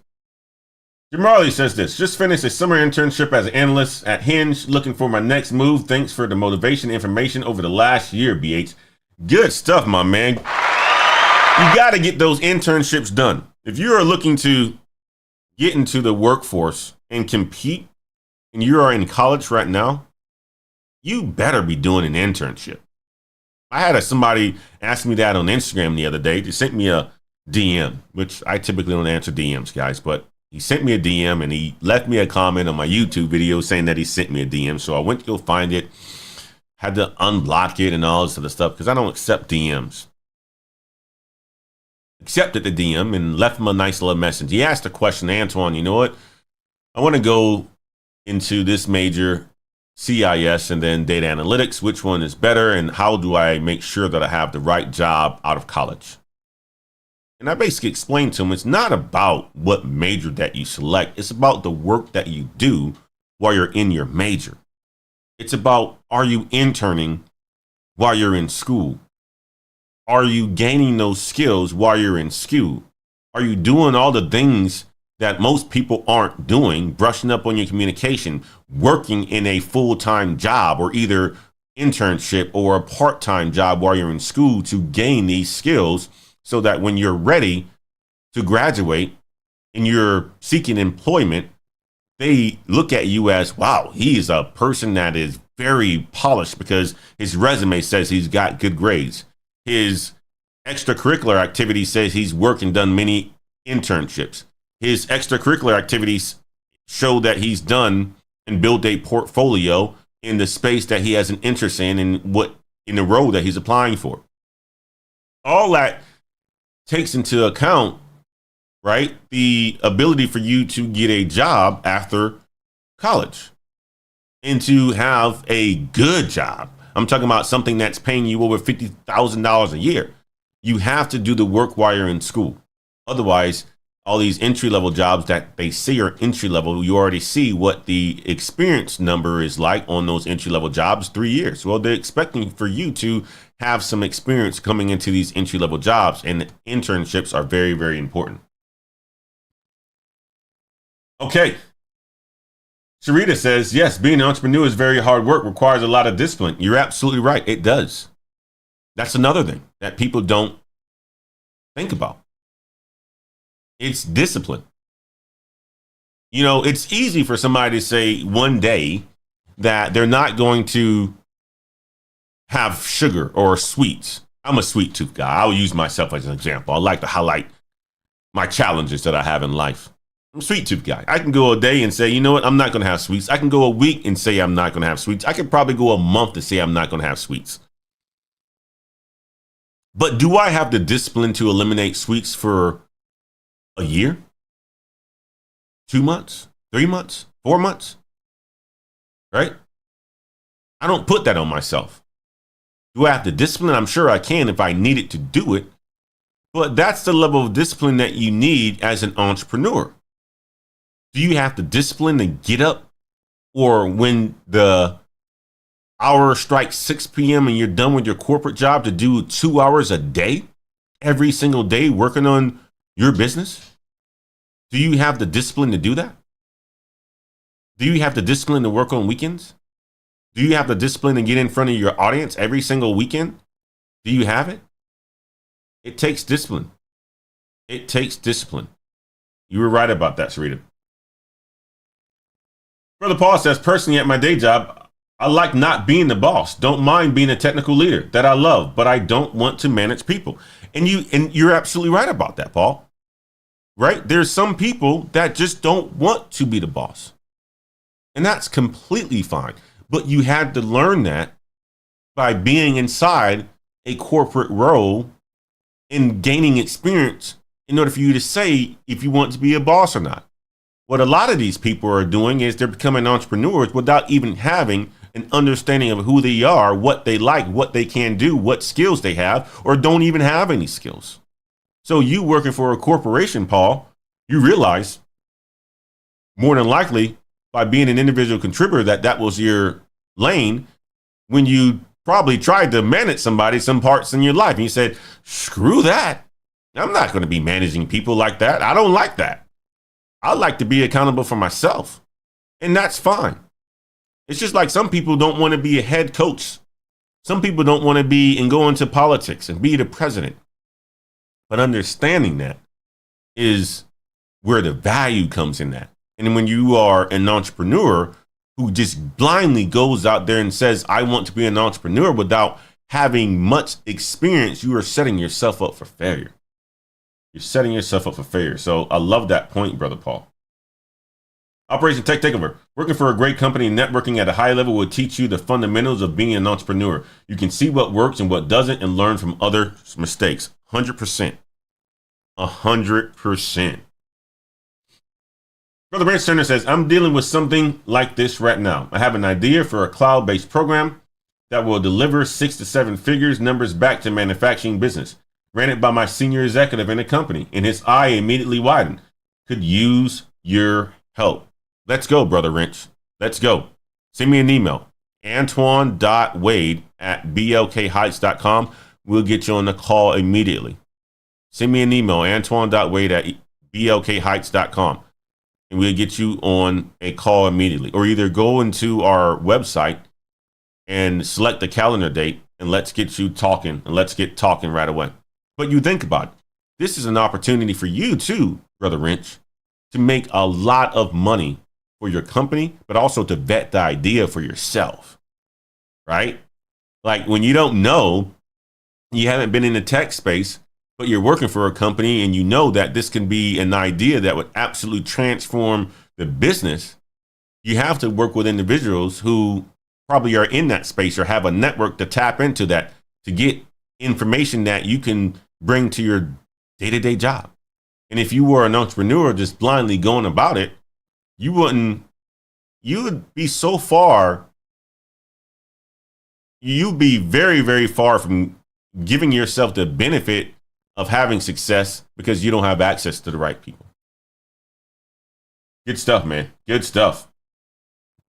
Jamarley says this. Just finished a summer internship as an analyst at Hinge, looking for my next move. Thanks for the motivation information over the last year, BH. Good stuff, my man. You got to get those internships done. If you are looking to get into the workforce and compete, and you are in college right now, you better be doing an internship. I had somebody ask me that on Instagram the other day. They sent me a DM, which I typically don't answer DMs, guys, but he sent me a DM and he left me a comment on my YouTube video saying that he sent me a DM. So I went to go find it, had to unblock it and all this other stuff because I don't accept DMs. Accepted the DM and left him a nice little message. He asked a question, Antoine, you know what? I want to go into this major, CIS and then data analytics. Which one is better? And how do I make sure that I have the right job out of college? And I basically explained to him, it's not about what major that you select. It's about the work that you do while you're in your major. It's about, are you interning while you're in school? Are you gaining those skills while you're in school? Are you doing all the things that most people aren't doing, brushing up on your communication, working in a full-time job or either internship or a part-time job while you're in school to gain these skills so that when you're ready to graduate and you're seeking employment, they look at you as, wow, he is a person that is very polished because his resume says he's got good grades. His extracurricular activity says he's worked and done many internships. His extracurricular activities show that he's done and built a portfolio in the space that he has an interest in the role that he's applying for. All that takes into account, right, the ability for you to get a job after college and to have a good job. I'm talking about something that's paying you over $50,000 a year. You have to do the work while you're in school. Otherwise, all these entry-level jobs that they say are entry-level, you already see what the experience number is like on those entry-level jobs, 3 years. Well, they're expecting for you to have some experience coming into these entry-level jobs, and internships are very, very important. Okay. Sharita says, yes, being an entrepreneur is very hard work, requires a lot of discipline. You're absolutely right. It does. That's another thing that people don't think about. It's discipline. You know, it's easy for somebody to say one day that they're not going to have sugar or sweets. I'm a sweet tooth guy. I'll use myself as an example. I like to highlight my challenges that I have in life. I'm a sweet tooth guy. I can go a day and say, you know what, I'm not going to have sweets. I can go a week and say I'm not going to have sweets. I could probably go a month to say I'm not going to have sweets. But do I have the discipline to eliminate sweets for a year, 2 months, 3 months, 4 months, right? I don't put that on myself. Do I have the discipline? I'm sure I can if I needed to do it. But that's the level of discipline that you need as an entrepreneur. Do you have the discipline to get up, or when the hour strikes 6 p.m. and you're done with your corporate job, to do 2 hours a day, every single day working on your business? Do you have the discipline to do that? Do you have the discipline to work on weekends? Do you have the discipline to get in front of your audience every single weekend? Do you have it? It takes discipline. It takes discipline. You were right about that, Sarita. Brother Paul says, personally at my day job, I like not being the boss. Don't mind being a technical leader that I love, but I don't want to manage people. And you're absolutely right about that, Paul. Right? There's some people that just don't want to be the boss. And that's completely fine. But you had to learn that by being inside a corporate role and gaining experience in order for you to say if you want to be a boss or not. What a lot of these people are doing is they're becoming entrepreneurs without even having an understanding of who they are, what they like, what they can do, what skills they have, or don't even have any skills. So you working for a corporation, Paul, you realize more than likely by being an individual contributor that was your lane when you probably tried to manage somebody some parts in your life. And you said, screw that. I'm not going to be managing people like that. I don't like that. I like to be accountable for myself. And that's fine. It's just like some people don't want to be a head coach. Some people don't want to be and go into politics and be the president. But understanding that is where the value comes in that. And when you are an entrepreneur who just blindly goes out there and says, I want to be an entrepreneur without having much experience, you are setting yourself up for failure. You're setting yourself up for failure. So I love that point, Brother Paul. Operation Tech Takeover. Working for a great company and networking at a high level will teach you the fundamentals of being an entrepreneur. You can see what works and what doesn't and learn from other mistakes. 100%. 100%. Brother Branch Turner says, I'm dealing with something like this right now. I have an idea for a cloud-based program that will deliver 6 to 7 figures numbers back to manufacturing business. Ran it by my senior executive in the company, and his eye immediately widened. Could use your help. Let's go, Brother Wrench. Let's go. Send me an email, antoine.wade@blkheights.com. We'll get you on the call immediately. Send me an email, antoine.wade@blkheights.com, and we'll get you on a call immediately. Or either go into our website and select the calendar date, and let's get you talking, and let's get talking right away. But you think about it. This is an opportunity for you too, Brother Wrench, to make a lot of money for your company, but also to vet the idea for yourself, right? Like when you don't know, you haven't been in the tech space, but you're working for a company and you know that this can be an idea that would absolutely transform the business. You have to work with individuals who probably are in that space or have a network to tap into that to get information that you can bring to your day-to-day job. And if you were an entrepreneur just blindly going about it, you would be so far, you'd be very, very far from giving yourself the benefit of having success because you don't have access to the right people. Good stuff, man. Good stuff.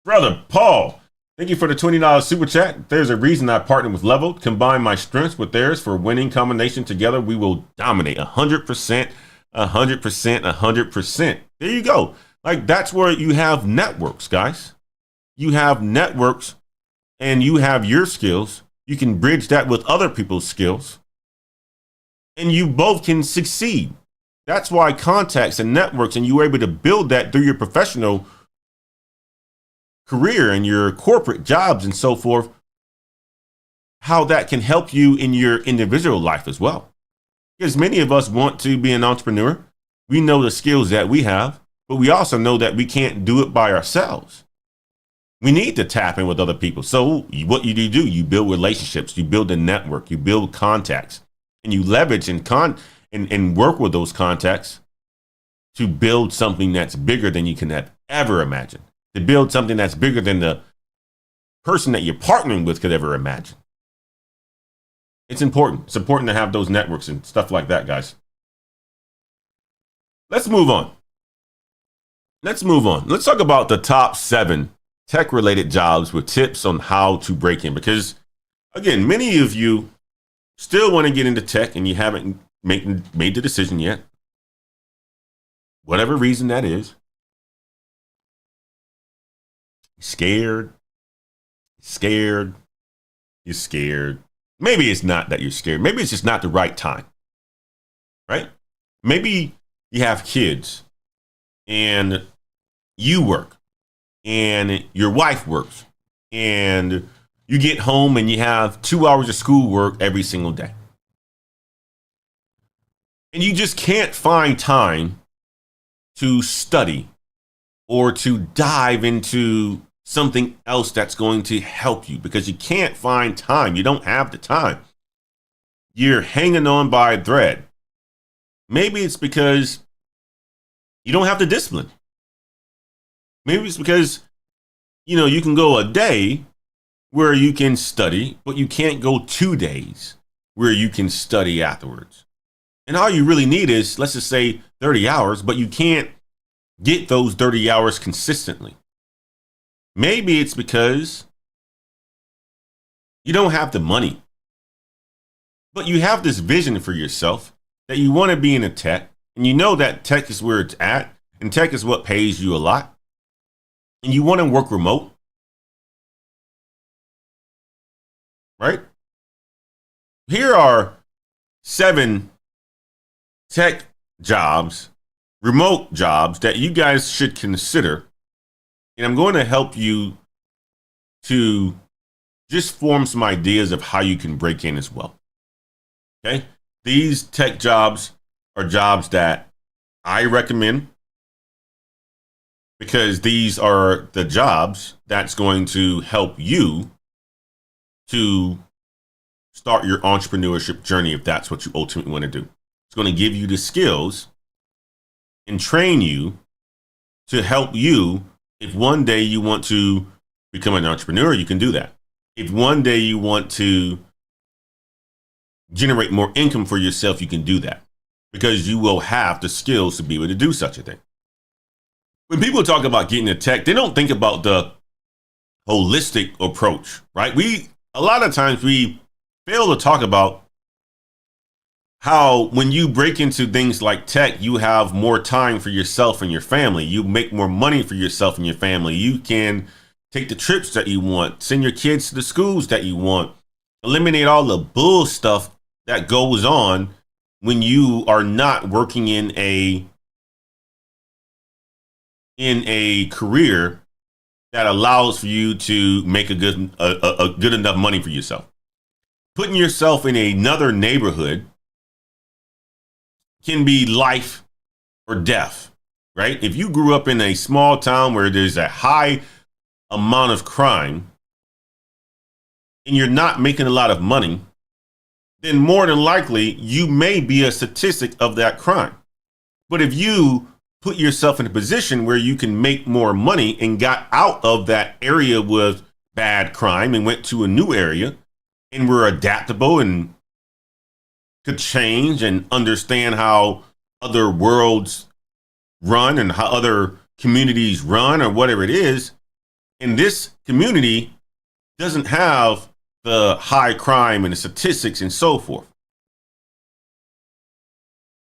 Brother Paul, thank you for the $20 super chat. There's a reason I partnered with Level. Combine my strengths with theirs for winning combination. Together, we will dominate 100%, 100%, 100%. There you go. Like that's where you have networks, guys. You have networks and you have your skills. You can bridge that with other people's skills and you both can succeed. That's why contacts and networks, and you were able to build that through your professional career and your corporate jobs and so forth, how that can help you in your individual life as well. Because many of us want to be an entrepreneur. We know the skills that we have, but we also know that we can't do it by ourselves. We need to tap in with other people. So what you do, you build relationships, you build a network, you build contacts, and you leverage and work with those contacts to build something that's bigger than you can have ever imagined. To build something that's bigger than the person that you're partnering with could ever imagine. It's important. It's important to have those networks and stuff like that, guys. Let's move on. Let's talk about the top 7 tech-related jobs with tips on how to break in. Because, again, many of you still want to get into tech and you haven't made the decision yet. Whatever reason that is. Scared, scared, you're scared. Maybe it's not that you're scared. Maybe it's just not the right time, right? Maybe you have kids and you work and your wife works and you get home and you have 2 hours of schoolwork every single day. And you just can't find time to study or to dive into something else that's going to help you because you can't find time. You don't have the time. You're hanging on by a thread. Maybe it's because you don't have the discipline. Maybe it's because, you can go a day where you can study, but you can't go 2 days where you can study afterwards. And all you really need is, let's just say 30 hours, but you can't get those 30 hours consistently. Maybe it's because you don't have the money, but you have this vision for yourself that you want to be in a tech, and you know that tech is where it's at, and tech is what pays you a lot, and you want to work remote, right? Here are 7 tech jobs, remote jobs that you guys should consider. And I'm going to help you to just form some ideas of how you can break in as well. Okay. These tech jobs are jobs that I recommend because these are the jobs that's going to help you to start your entrepreneurship journey if that's what you ultimately want to do. It's going to give you the skills and train you to help you. If one day you want to become an entrepreneur, you can do that. If one day you want to generate more income for yourself, you can do that because you will have the skills to be able to do such a thing. When people talk about getting into tech, they don't think about the holistic approach, right? A lot of times we fail to talk about how when you break into things like tech, you have more time for yourself and your family. You make more money for yourself and your family. You can take the trips that you want, send your kids to the schools that you want, eliminate all the bull stuff that goes on when you are not working in a career that allows for you to make a good enough money for yourself. Putting yourself in another neighborhood can be life or death, right? If you grew up in a small town where there's a high amount of crime and you're not making a lot of money, then more than likely you may be a statistic of that crime. But if you put yourself in a position where you can make more money and got out of that area with bad crime and went to a new area and were adaptable and could change and understand how other worlds run and how other communities run or whatever it is, and this community doesn't have the high crime and the statistics and so forth,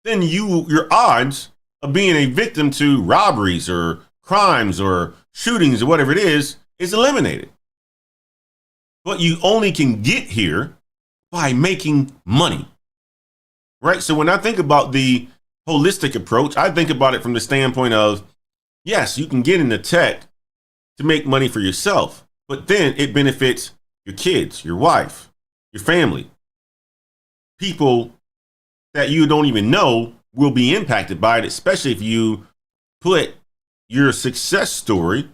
then your odds of being a victim to robberies or crimes or shootings or whatever it is eliminated. But you only can get here by making money. Right. So when I think about the holistic approach, I think about it from the standpoint of, yes, you can get into tech to make money for yourself, but then it benefits your kids, your wife, your family. People that you don't even know will be impacted by it, especially if you put your success story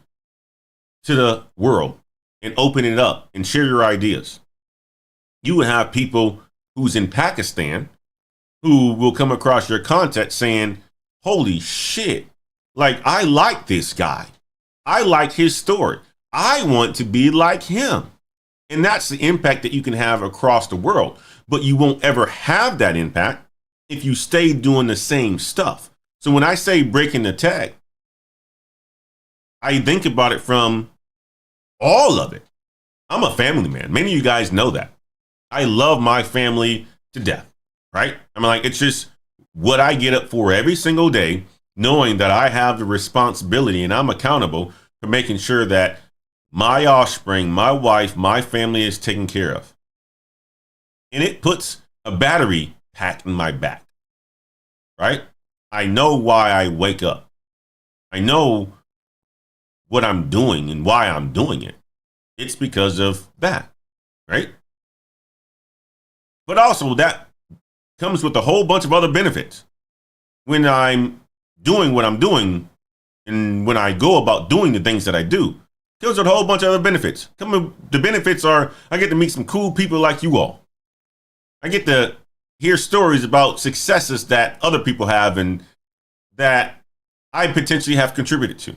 to the world and open it up and share your ideas. You would have people who's in Pakistan who will come across your content saying, holy shit, like I like this guy. I like his story. I want to be like him. And that's the impact that you can have across the world. But you won't ever have that impact if you stay doing the same stuff. So when I say breaking the tech, I think about it from all of it. I'm a family man. Many of you guys know that. I love my family to death. Right? I'm like, it's just what I get up for every single day, knowing that I have the responsibility and I'm accountable for making sure that my offspring, my wife, my family is taken care of. And it puts a battery pack in my back, right? I know why I wake up. I know what I'm doing and why I'm doing it. It's because of that, right? But also that comes with a whole bunch of other benefits. When I'm doing what I'm doing and when I go about doing the things that I do, comes with a whole bunch of other benefits. The benefits are I get to meet some cool people like you all. I get to hear stories about successes that other people have and that I potentially have contributed to.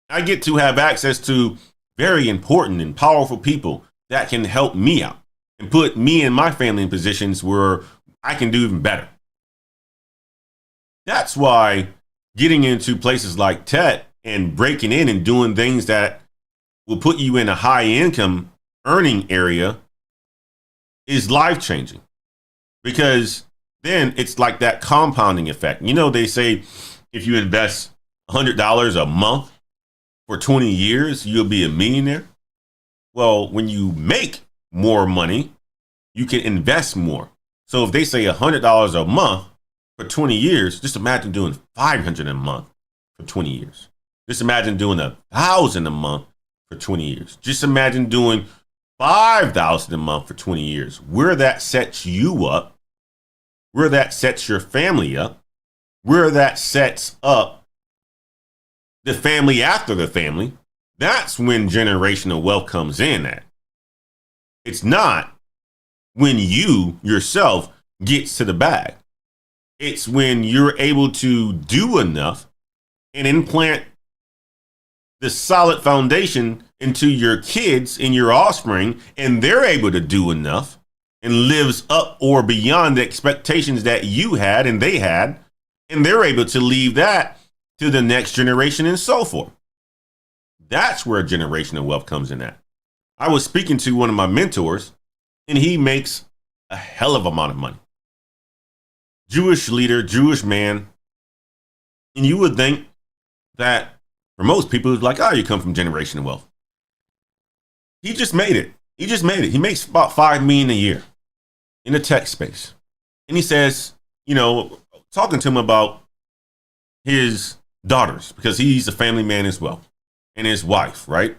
I get to have access to very important and powerful people that can help me out and put me and my family in positions where I can do even better. That's why getting into places like tech and breaking in and doing things that will put you in a high income earning area is life changing, because then it's like that compounding effect. You know, they say if you invest $100 a month for 20 years, you'll be a millionaire. Well, when you make more money, you can invest more. So if they say $100 a month for 20 years, just imagine doing $500 a month for 20 years. Just imagine doing $1,000 a month for 20 years. Just imagine doing $5,000 a month for 20 years. Where that sets you up, where that sets your family up, where that sets up the family after the family, that's when generational wealth comes in at. It's not when you yourself gets to the bag. It's when you're able to do enough and implant the solid foundation into your kids and your offspring, and they're able to do enough and lives up or beyond the expectations that you had and they had, and they're able to leave that to the next generation and so forth. That's where generational wealth comes in at. I was speaking to one of my mentors, and he makes a hell of a amount of money. Jewish leader, Jewish man. And you would think that for most people, it's like, oh, you come from generational wealth. He just made it. He makes about $5 million a year in the tech space. And he says, you know, talking to him about his daughters, because he's a family man as well, and his wife, right?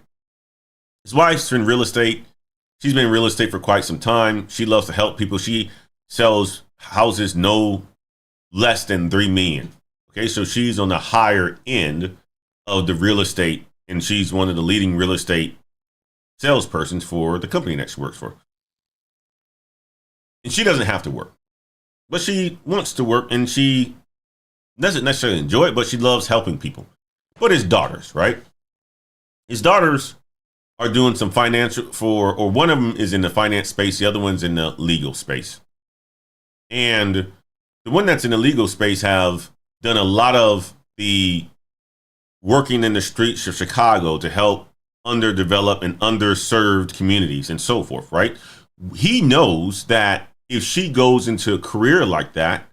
His wife's in real estate. She's been in real estate for quite some time. She loves to help people. She sells houses no less than $3 million. Okay, so she's on the higher end of the real estate, and she's one of the leading real estate salespersons for the company that she works for. And she doesn't have to work, but she wants to work, and she doesn't necessarily enjoy it, but she loves helping people. But his daughters, right? His daughters are doing some financial or one of them is in the finance space, the other one's in the legal space. And the one that's in the legal space have done a lot of the working in the streets of Chicago to help underdeveloped and underserved communities and so forth, right? He knows that if she goes into a career like that,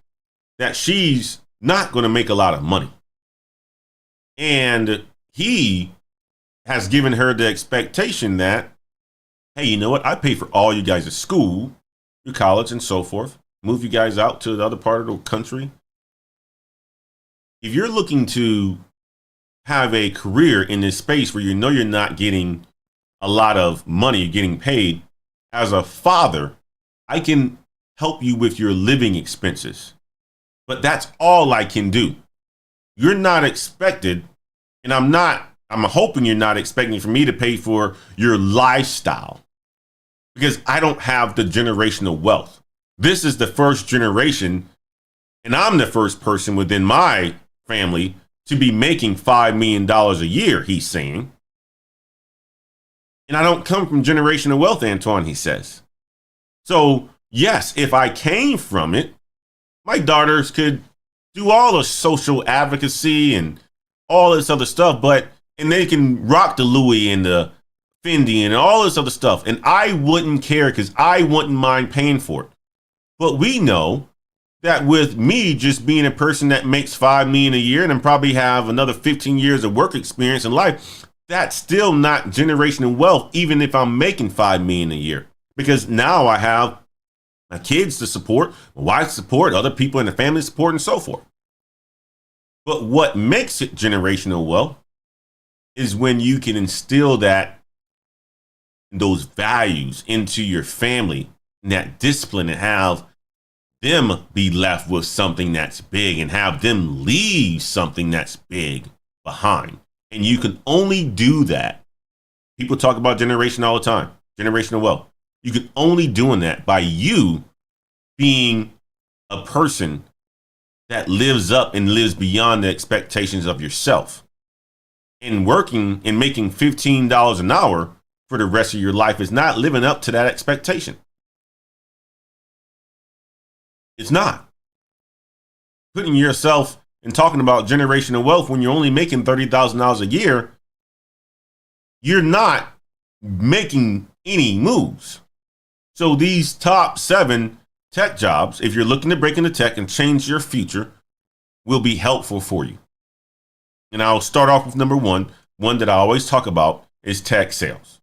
that she's not going to make a lot of money. And he has given her the expectation that, hey, you know what? I pay for all you guys' school, your college and so forth, move you guys out to the other part of the country. If you're looking to have a career in this space where you know you're not getting a lot of money, you're getting paid, as a father, I can help you with your living expenses. But that's all I can do. You're not expected, and I'm hoping you're not expecting for me to pay for your lifestyle, because I don't have the generational wealth. This is the first generation, and I'm the first person within my family to be making $5 million a year, he's saying. And I don't come from generational wealth, Antoine, he says. So, yes, if I came from it, my daughters could do all the social advocacy and all this other stuff, and they can rock the Louis and the Fendi and all this other stuff. And I wouldn't care because I wouldn't mind paying for it. But we know that with me just being a person that makes $5 million a year and then probably have another 15 years of work experience in life, that's still not generational wealth, even if I'm making $5 million a year, because now I have my kids to support, my wife to support, other people in the family support, and so forth. But what makes it generational wealth is when you can instill those values into your family, and that discipline, and have them be left with something that's big, and have them leave something that's big behind. And you can only do that. People talk about generation all the time, generational wealth. You can only doing that by you being a person that lives up and lives beyond the expectations of yourself. And working and making $15 an hour for the rest of your life is not living up to that expectation. It's not. Putting yourself and talking about generational wealth when you're only making $30,000 a year, you're not making any moves. So these top 7 tech jobs, if you're looking to break into tech and change your future, will be helpful for you. And I'll start off with number one that I always talk about is tech sales.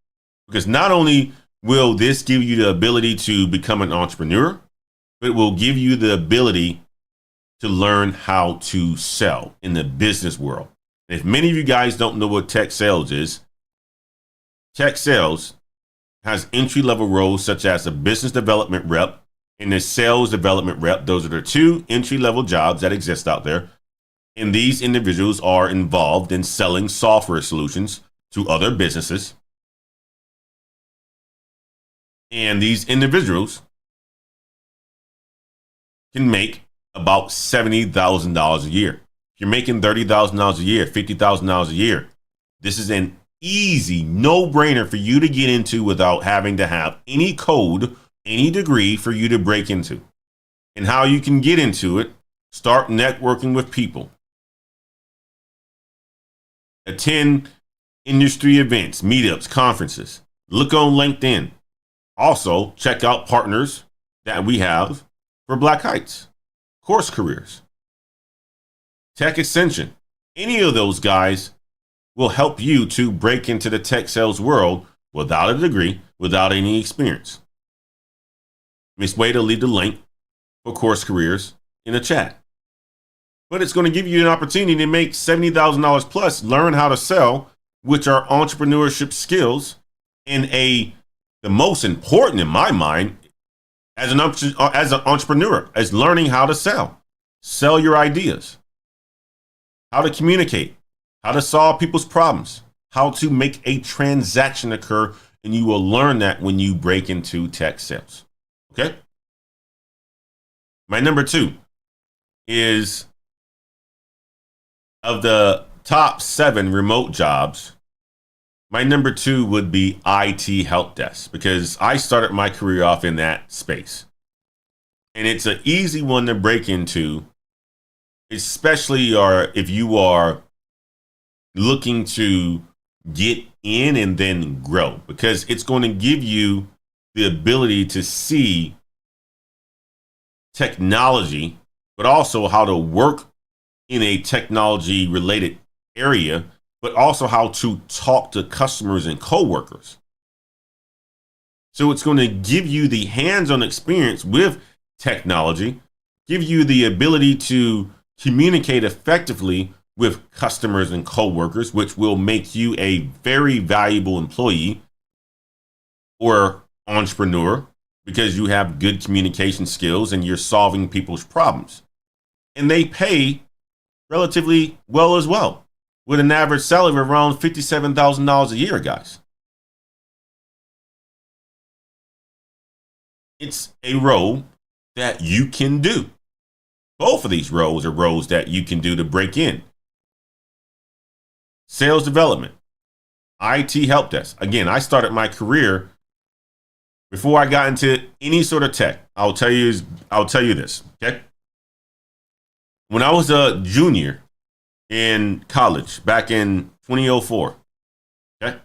Because not only will this give you the ability to become an entrepreneur, but it will give you the ability to learn how to sell in the business world. If many of you guys don't know what tech sales is, tech sales has entry-level roles such as a business development rep and a sales development rep. Those are the 2 entry-level jobs that exist out there. And these individuals are involved in selling software solutions to other businesses. And these individuals can make about $70,000 a year. If you're making $30,000 a year, $50,000 a year, this is an easy no-brainer for you to get into without having to have any code, any degree for you to break into. And how you can get into it: start networking with people, attend industry events, meetups, conferences, look on LinkedIn. Also, check out partners that we have for Black Heights, Course Careers, Tech Ascension. Any of those guys will help you to break into the tech sales world without a degree, without any experience. Miss Wade will leave the link for Course Careers in the chat. But it's going to give you an opportunity to make $70,000 plus, learn how to sell, which are entrepreneurship skills, and the most important in my mind as an entrepreneur is learning how to sell your ideas, how to communicate, how to solve people's problems, how to make a transaction occur. And you will learn that when you break into tech sales. Okay. My number 2 is, of the top 7 remote jobs, my number 2 would be IT help desk, because I started my career off in that space. And it's an easy one to break into, especially if you are looking to get in and then grow, because it's going to give you the ability to see technology, but also how to work in a technology related area, but also how to talk to customers and coworkers. So it's going to give you the hands-on experience with technology, give you the ability to communicate effectively with customers and coworkers, which will make you a very valuable employee or entrepreneur, because you have good communication skills and you're solving people's problems. And they pay relatively well as well, with an average salary of around $57,000 a year, guys. It's a role that you can do. Both of these roles are roles that you can do to break in. Sales development, IT help desk. Again, I started my career before I got into any sort of tech. I'll tell you this, okay? When I was a junior in college back in 2004, okay,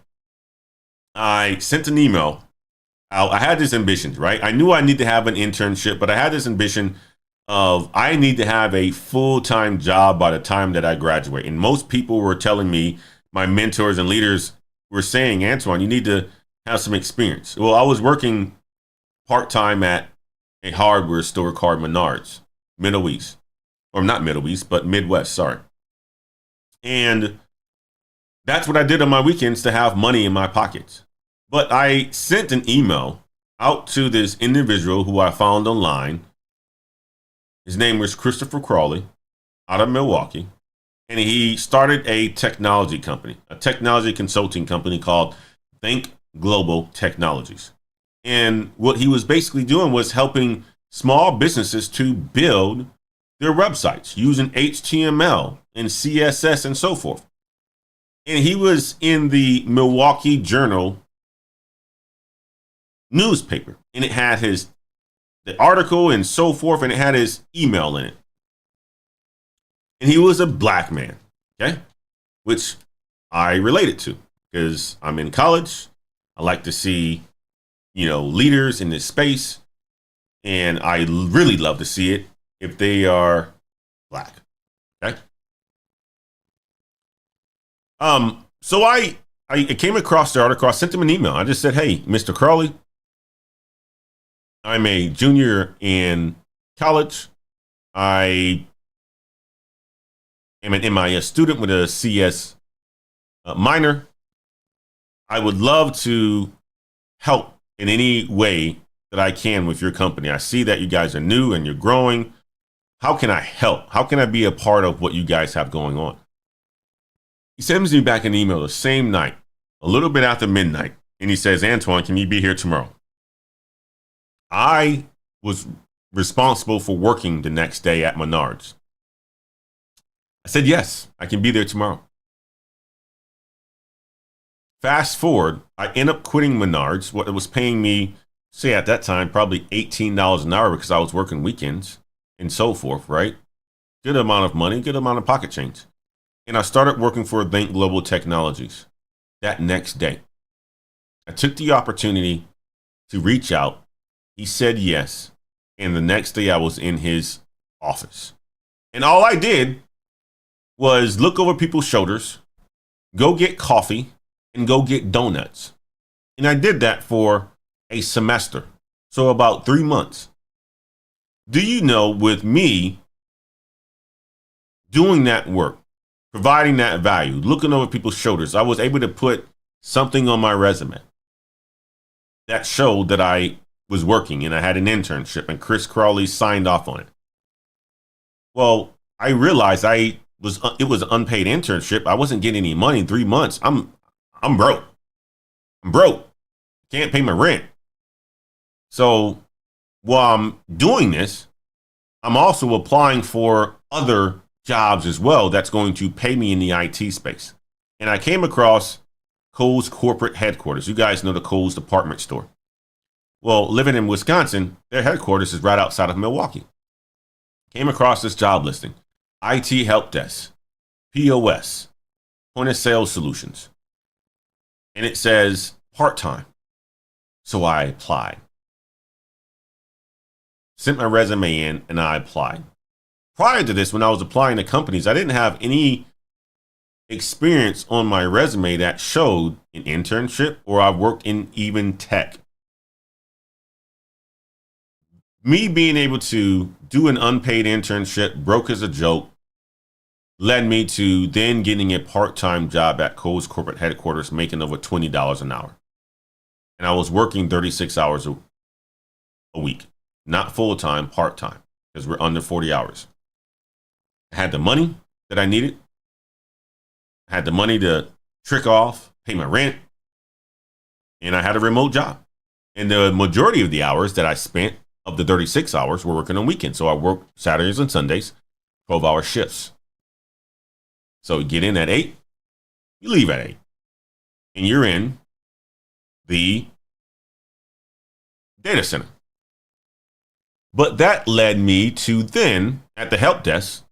I sent an email out. I had this ambition, right? I knew I need to have an internship, but I had this ambition of I need to have a full-time job by the time that I graduate. And most people were telling me my mentors and leaders were saying, Antoine, you need to have some experience. Well, I was working part-time at a hardware store called Menards, Middle East, or not Middle East, but Midwest, sorry. And that's what I did on my weekends to have money in my pockets. But I sent an email out to this individual who I found online. His name was Christopher Crawley out of Milwaukee. And he started a technology company, a technology consulting company called Think Global Technologies. And what he was basically doing was helping small businesses to build their websites using HTML and CSS and so forth. And he was in the Milwaukee Journal newspaper, and it had the article and so forth, and it had his email in it. And he was a black man, okay, which I related to because I'm in college. I like to see, leaders in this space, and I really love to see it if they are black, okay. So I came across the article. I sent him an email. I just said, hey, Mr. Crawley, I'm a junior in college. I am an MIS student with a CS minor. I would love to help in any way that I can with your company. I see that you guys are new and you're growing. How can I help? How can I be a part of what you guys have going on? He sends me back an email the same night, a little bit after midnight, and he says, Antoine, can you be here tomorrow? I was responsible for working the next day at Menards. I said, yes, I can be there tomorrow. Fast forward, I end up quitting Menards, what it was paying me, say at that time, probably $18 an hour because I was working weekends and so forth, right? Good amount of money, good amount of pocket change. And I started working for Think Global Technologies that next day. I took the opportunity to reach out. He said yes. And the next day I was in his office. And all I did was look over people's shoulders, go get coffee, and go get donuts. And I did that for a semester. So about 3 months. Do you know, with me doing that work, providing that value, looking over people's shoulders, I was able to put something on my resume that showed that I was working and I had an internship, and Chris Crawley signed off on it. Well, I realized it was an unpaid internship. I wasn't getting any money in 3 months. I'm broke. I'm broke. Can't pay my rent. So while I'm doing this, I'm also applying for other jobs as well that's going to pay me in the IT space. And I came across Kohl's corporate headquarters. You guys know the Kohl's department store. Well, living in Wisconsin, their headquarters is right outside of Milwaukee. Came across this job listing: IT help desk, POS, point of sale solutions. And it says part-time. So I applied. Sent my resume in and I applied. Prior to this, when I was applying to companies, I didn't have any experience on my resume that showed an internship or I've worked in even tech. Me being able to do an unpaid internship, broke as a joke, led me to then getting a part-time job at Kohl's corporate headquarters, making over $20 an hour. And I was working 36 hours a week, not full-time, part-time, because we're under 40 hours. I had the money that I needed. I had the money to trick off, pay my rent, and I had a remote job. And the majority of the hours that I spent of the 36 hours were working on weekends. So I worked Saturdays and Sundays, 12-hour shifts. So you get in at 8, you leave at 8, and you're in the data center. But that led me to then, at the help desk,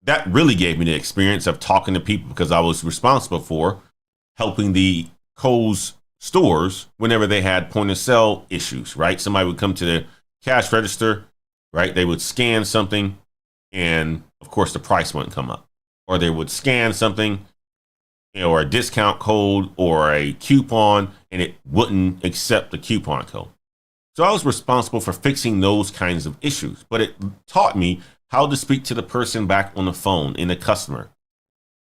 that really gave me the experience of talking to people because I was responsible for helping the Kohl's stores whenever they had point of sale issues, right? Somebody would come to the cash register, right? They would scan something and of course the price wouldn't come up. Or they would scan something or a discount code or a coupon, and it wouldn't accept the coupon code. So I was responsible for fixing those kinds of issues, but it taught me how to speak to the person back on the phone in the customer,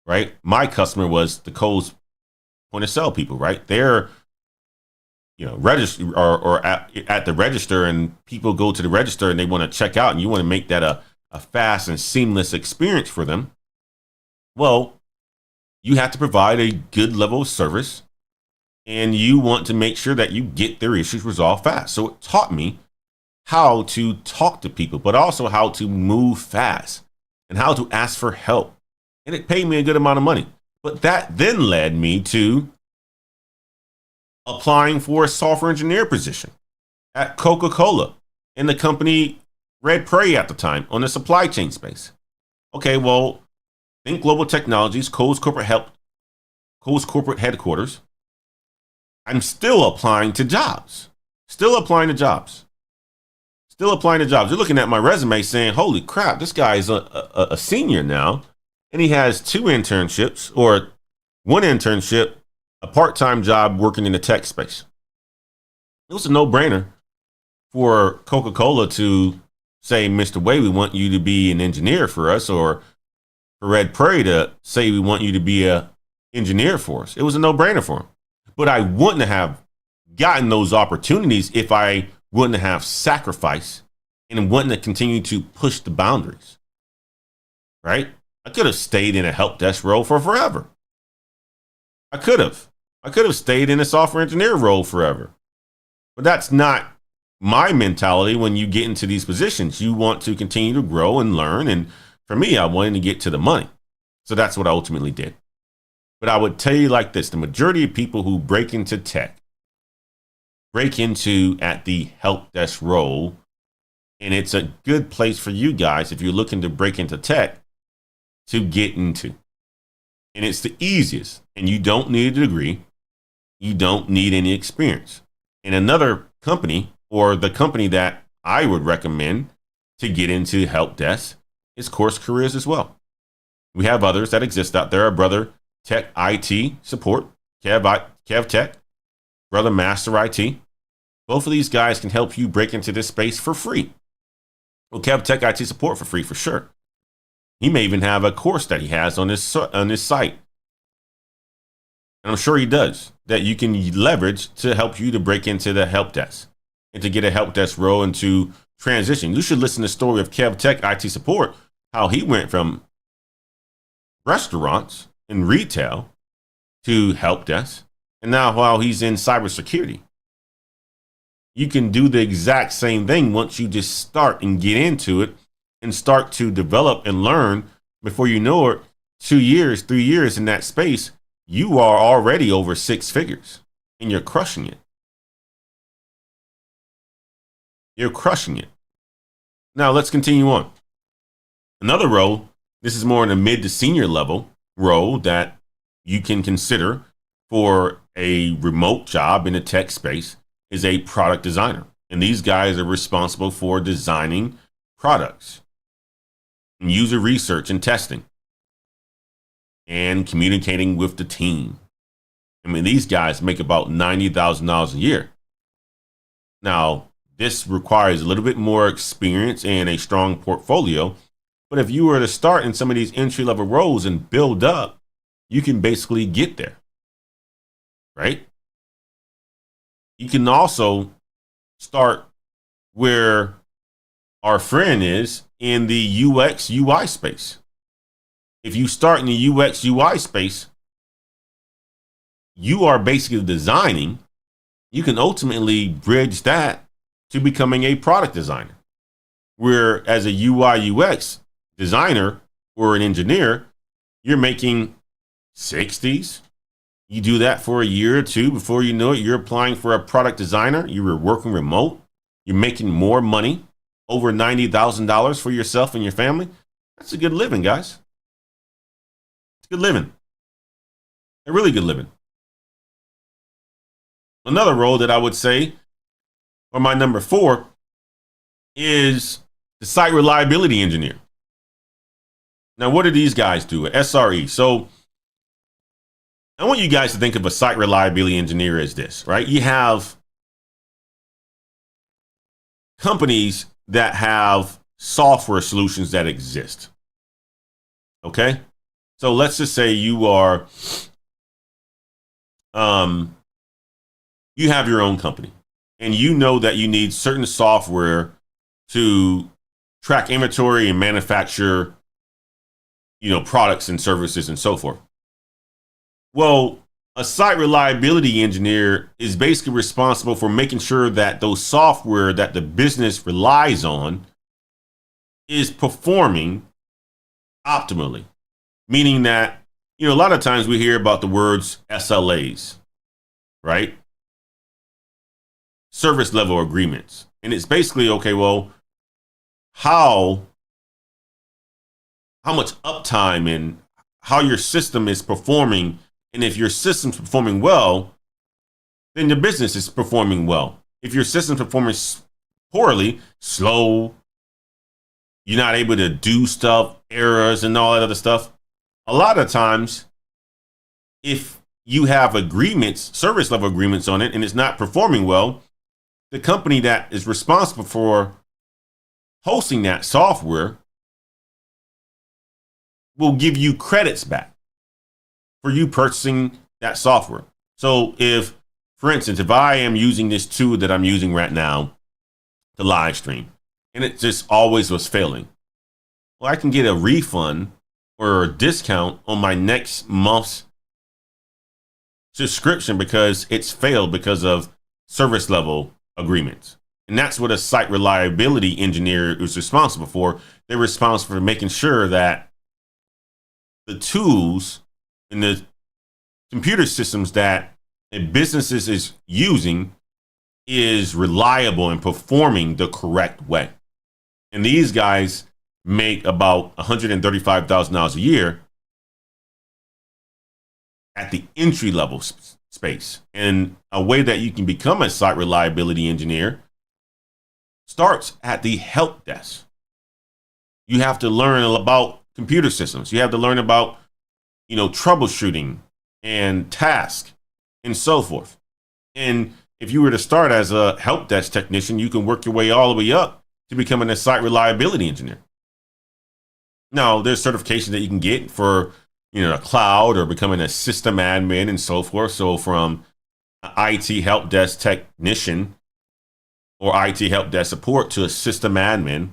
right? My customer was the Kohl's point of sale people, right? They're, register or at the register, and people go to the register and they want to check out, and you want to make that a fast and seamless experience for them. Well, you have to provide a good level of service, and you want to make sure that you get their issues resolved fast. So it taught me how to talk to people, but also how to move fast and how to ask for help. And it paid me a good amount of money. But that then led me to applying for a software engineer position at Coca-Cola in the company Red Prairie at the time on the supply chain space. Okay, well, Think Global Technologies, Kohl's corporate headquarters. I'm still applying to jobs. You're looking at my resume saying, holy crap, this guy is a senior now. And he has 2 internships, or 1 internship, a part-time job working in the tech space. It was a no-brainer for Coca-Cola to say, Mr. Way, we want you to be an engineer for us, or for Red Prairie to say, we want you to be an engineer for us. It was a no-brainer for him. But I wouldn't have gotten those opportunities if I wouldn't have sacrificed and wouldn't have continued to push the boundaries, right? I could have stayed in a help desk role for forever. I could have stayed in a software engineer role forever. But that's not my mentality when you get into these positions. You want to continue to grow and learn. And for me, I wanted to get to the money. So that's what I ultimately did. But I would tell you like this, the majority of people who break into tech break into at the help desk role. And it's a good place for you guys, if you're looking to break into tech, to get into. And it's the easiest. And you don't need a degree. You don't need any experience. And another company, or the company that I would recommend to get into help desk, is Course Careers as well. We have others that exist out there. Our brother Tech IT Support, Kev Tech, brother Master IT. Both of these guys can help you break into this space for free. Well, Kev Tech IT Support for free for sure. He may even have a course that he has on this site. And I'm sure he does, that you can leverage to help you to break into the help desk and to get a help desk role and to transition. You should listen to the story of Kev Tech IT Support, how he went from restaurants and retail to help desk. And now while he's in cybersecurity, you can do the exact same thing once you just start and get into it and start to develop and learn. Before you know it, 2 years, 3 years in that space, you are already over 6 figures and you're crushing it. Now let's continue on. Another role, this is more in a mid to senior level role that you can consider for a remote job in the tech space, is a product designer. And these guys are responsible for designing products and user research and testing and communicating with the team. I mean, these guys make about $90,000 a year. Now, this requires a little bit more experience and a strong portfolio. But if you were to start in some of these entry-level roles and build up, you can basically get there, right? You can also start where our friend is in the UX UI space. If you start in the UX UI space, you are basically designing. You can ultimately bridge that to becoming a product designer, where as a UI UX designer or an engineer, you're making 60s. You do that for a year or two. Before you know it, you're applying for a product designer. You were working remote. You're making more money, over $90,000 for yourself and your family. That's a good living, guys. It's good living. A really good living. Another role that I would say, or my number 4, is the site reliability engineer. Now, what do these guys do? SRE. So I want you guys to think of a site reliability engineer as this, right? You have companies that have software solutions that exist. Okay? So let's just say you are you have your own company and you know that you need certain software to track inventory and manufacture, products and services and so forth. Well, a site reliability engineer is basically responsible for making sure that those software that the business relies on is performing optimally. Meaning that, a lot of times we hear about the words SLAs, right? Service level agreements. And it's basically, okay, well, how much uptime and how your system is performing. And if your system's performing well, then your business is performing well. If your system's performing poorly, slow, you're not able to do stuff, errors and all that other stuff. A lot of times, if you have agreements, service level agreements on it, and it's not performing well, the company that is responsible for hosting that software will give you credits back for you purchasing that software. So if, for instance, if I am using this tool that I'm using right now to live stream, and it just always was failing, well, I can get a refund or a discount on my next month's subscription because it's failed because of service level agreements. And that's what a site reliability engineer is responsible for. They're responsible for making sure that the tools and the computer systems that a business is using is reliable and performing the correct way. And these guys make about $135,000 a year at the entry level space. And a way that you can become a site reliability engineer starts at the help desk. You have to learn about computer systems. You have to learn about, troubleshooting and task and so forth. And if you were to start as a help desk technician, you can work your way all the way up to becoming a site reliability engineer. Now, there's certification that you can get for, a cloud or becoming a system admin and so forth. So from IT help desk technician or IT help desk support to a system admin,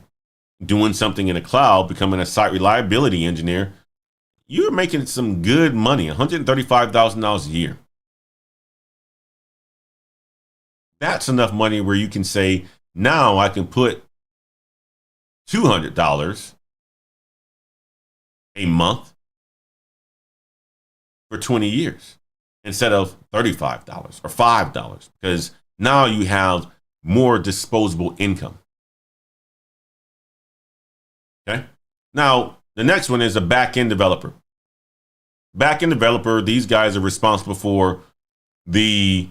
doing something in the cloud, becoming a site reliability engineer, you're making some good money, $135,000 a year. That's enough money where you can say, now I can put $200 a month for 20 years instead of $35 or $5 because now you have more disposable income. Okay. Now, the next one is a back-end developer. Back-end developer, these guys are responsible for the,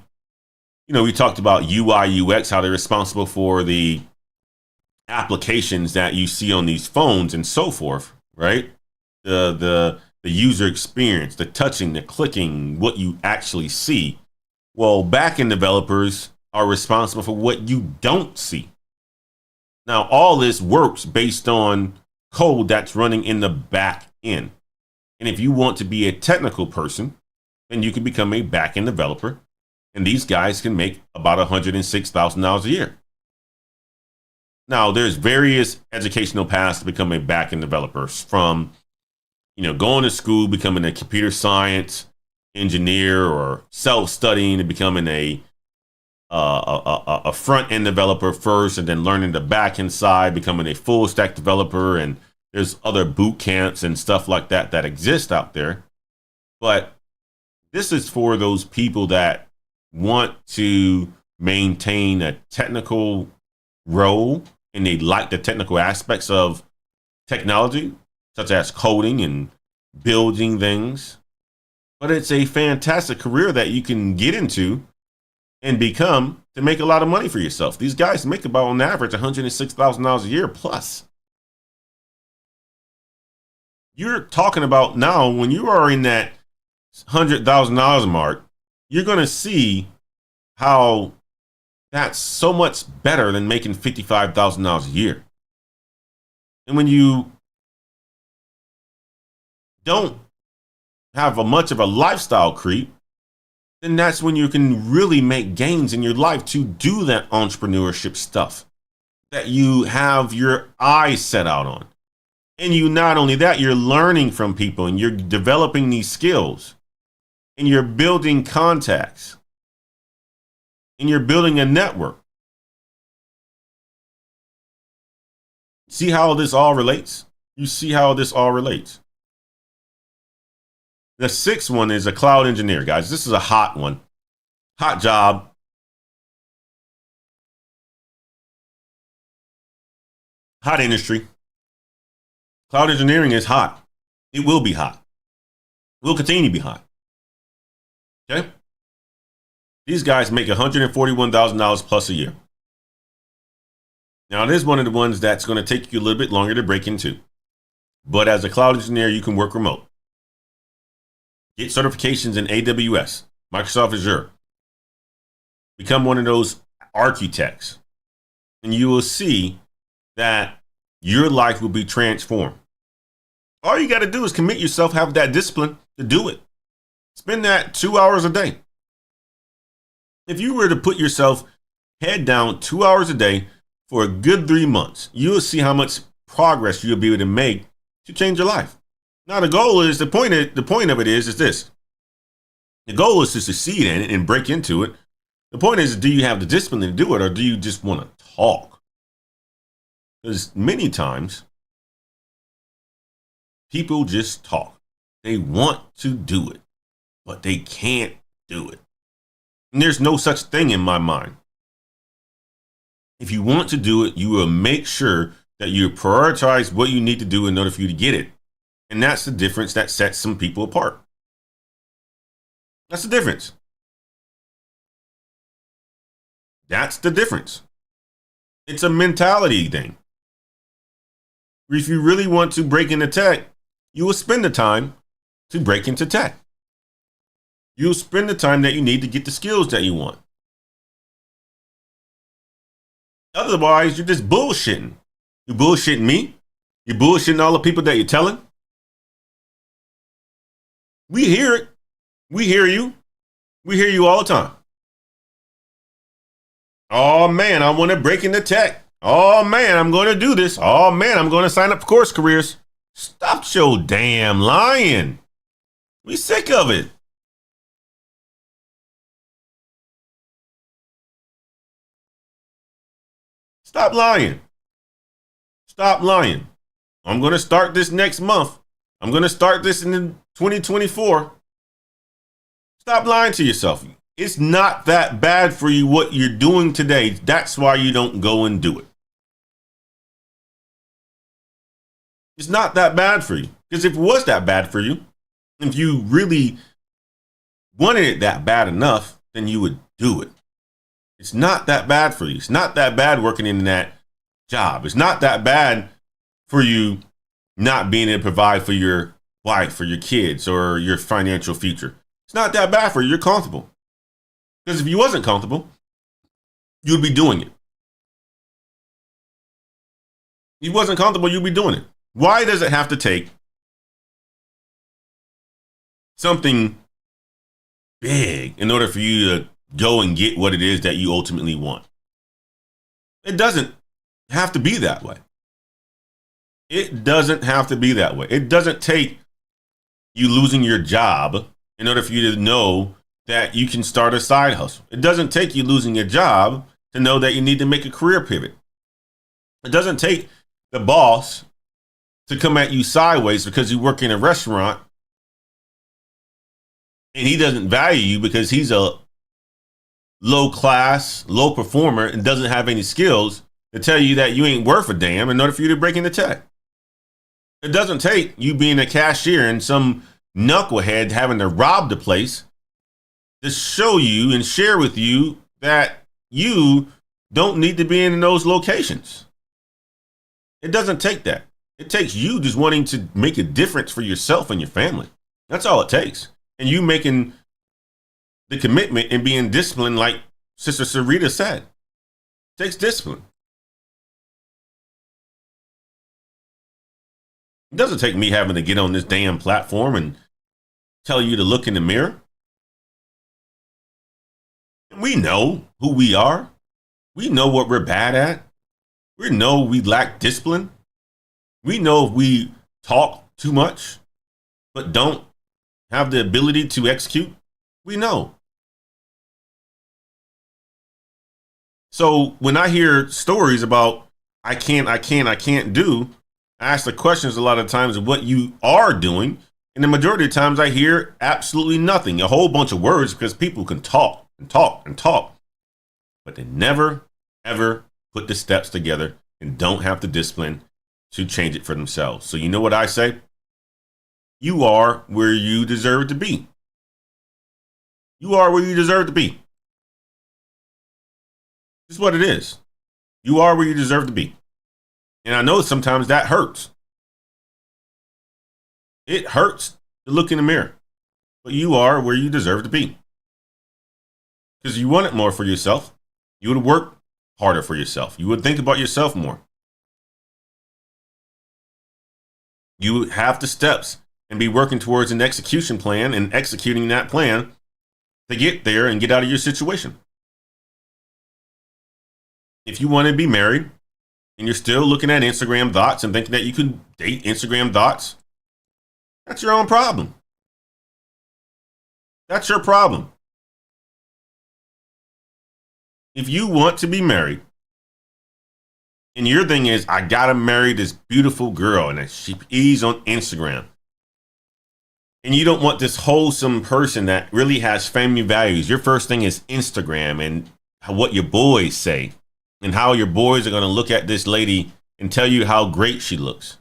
we talked about UI, UX, how they're responsible for the applications that you see on these phones and so forth, right? The user experience, the touching, the clicking, what you actually see. Well, back-end developers are responsible for what you don't see. Now, all this works based on code that's running in the back end. And if you want to be a technical person, then you can become a back-end developer. And these guys can make about $106,000 a year. Now, there's various educational paths to become a back-end developer, from going to school, becoming a computer science engineer, or self-studying and becoming a front-end developer first, and then learning the back-end side, becoming a full-stack developer. And there's other boot camps and stuff like that exist out there. But this is for those people that want to maintain a technical role and they like the technical aspects of technology, such as coding and building things. But it's a fantastic career that you can get into and become to make a lot of money for yourself. These guys make about, on average, $106,000 a year plus. You're talking about now, when you are in that $100,000 mark, you're going to see how that's so much better than making $55,000 a year. And when you don't have much of a lifestyle creep, then that's when you can really make gains in your life to do that entrepreneurship stuff that you have your eyes set out on. And you not only that, you're learning from people and you're developing these skills and you're building contacts and you're building a network. See how this all relates? You see how this all relates? The sixth one is a cloud engineer, guys. This is a hot one. Hot job. Hot industry. Cloud engineering is hot. It will be hot. It will continue to be hot. Okay? These guys make $141,000 plus a year. Now, it is one of the ones that's going to take you a little bit longer to break into. But as a cloud engineer, you can work remote. Get certifications in AWS, Microsoft Azure. Become one of those architects. And you will see that your life will be transformed. All you got to do is commit yourself, have that discipline to do it. Spend that 2 hours a day. If you were to put yourself head down 2 hours a day for a good 3 months, you will see how much progress you'll be able to make to change your life. Now, the goal is, the point of it is this. The goal is to succeed in it and break into it. The point is, do you have the discipline to do it, or do you just want to talk? Because many times, people just talk. They want to do it, but they can't do it. And there's no such thing in my mind. If you want to do it, you will make sure that you prioritize what you need to do in order for you to get it. And that's the difference that sets some people apart. That's the difference. That's the difference. It's a mentality thing. If you really want to break into tech, you will spend the time to break into tech. You'll spend the time that you need to get the skills that you want. Otherwise, you're just bullshitting. You're bullshitting me. You're bullshitting all the people that you're telling. We hear it. We hear you. We hear you all the time. Oh, man, I want to break into tech. Oh, man, I'm going to do this. Oh, man, I'm going to sign up for course careers. Stop your damn lying. We sick of it. Stop lying. Stop lying. I'm going to start this next month. I'm going to start this in 2024. Stop lying to yourself. It's not that bad for you what you're doing today. That's why you don't go and do it. It's not that bad for you. Because if it was that bad for you, if you really wanted it that bad enough, then you would do it. It's not that bad for you. It's not that bad working in that job. It's not that bad for you not being able to provide for your wife, for your kids, or your financial future. It's not that bad for you. You're comfortable. Because if you wasn't comfortable, you'd be doing it. If you wasn't comfortable, you'd be doing it. Why does it have to take something big in order for you to go and get what it is that you ultimately want? It doesn't have to be that way. It doesn't have to be that way. It doesn't take you losing your job in order for you to know that you can start a side hustle. It doesn't take you losing your job to know that you need to make a career pivot. It doesn't take the boss to come at you sideways because you work in a restaurant and he doesn't value you because he's a low class, low performer and doesn't have any skills to tell you that you ain't worth a damn in order for you to break into tech. It doesn't take you being a cashier and some knucklehead having to rob the place to show you and share with you that you don't need to be in those locations. It doesn't take that. It takes you just wanting to make a difference for yourself and your family. That's all it takes. and you making the commitment and being disciplined, like Sister Sarita said. It takes discipline. It doesn't take me having to get on this damn platform and tell you to look in the mirror. We know who we are. We know what we're bad at. We know we lack discipline. We know if we talk too much, but don't have the ability to execute. We know. So when I hear stories about I can't do, I ask the questions a lot of times of what you are doing. And the majority of times I hear absolutely nothing, a whole bunch of words, because people can talk and talk and talk, but they never, ever put the steps together and don't have the discipline to change it for themselves. So you know what I say? You are where you deserve to be. You are where you deserve to be. This is what it is. You are where you deserve to be. And I know sometimes that hurts. It hurts to look in the mirror. But you are where you deserve to be. Because you want it more for yourself. You would work harder for yourself. You would think about yourself more. You would have the steps and be working towards an execution plan and executing that plan to get there and get out of your situation. If you want to be married and you're still looking at Instagram thoughts and thinking that you can date Instagram thoughts, that's your own problem. That's your problem. If you want to be married and your thing is, I gotta marry this beautiful girl and she's on Instagram, and you don't want this wholesome person that really has family values, your first thing is Instagram and what your boys say and how your boys are going to look at this lady and tell you how great she looks.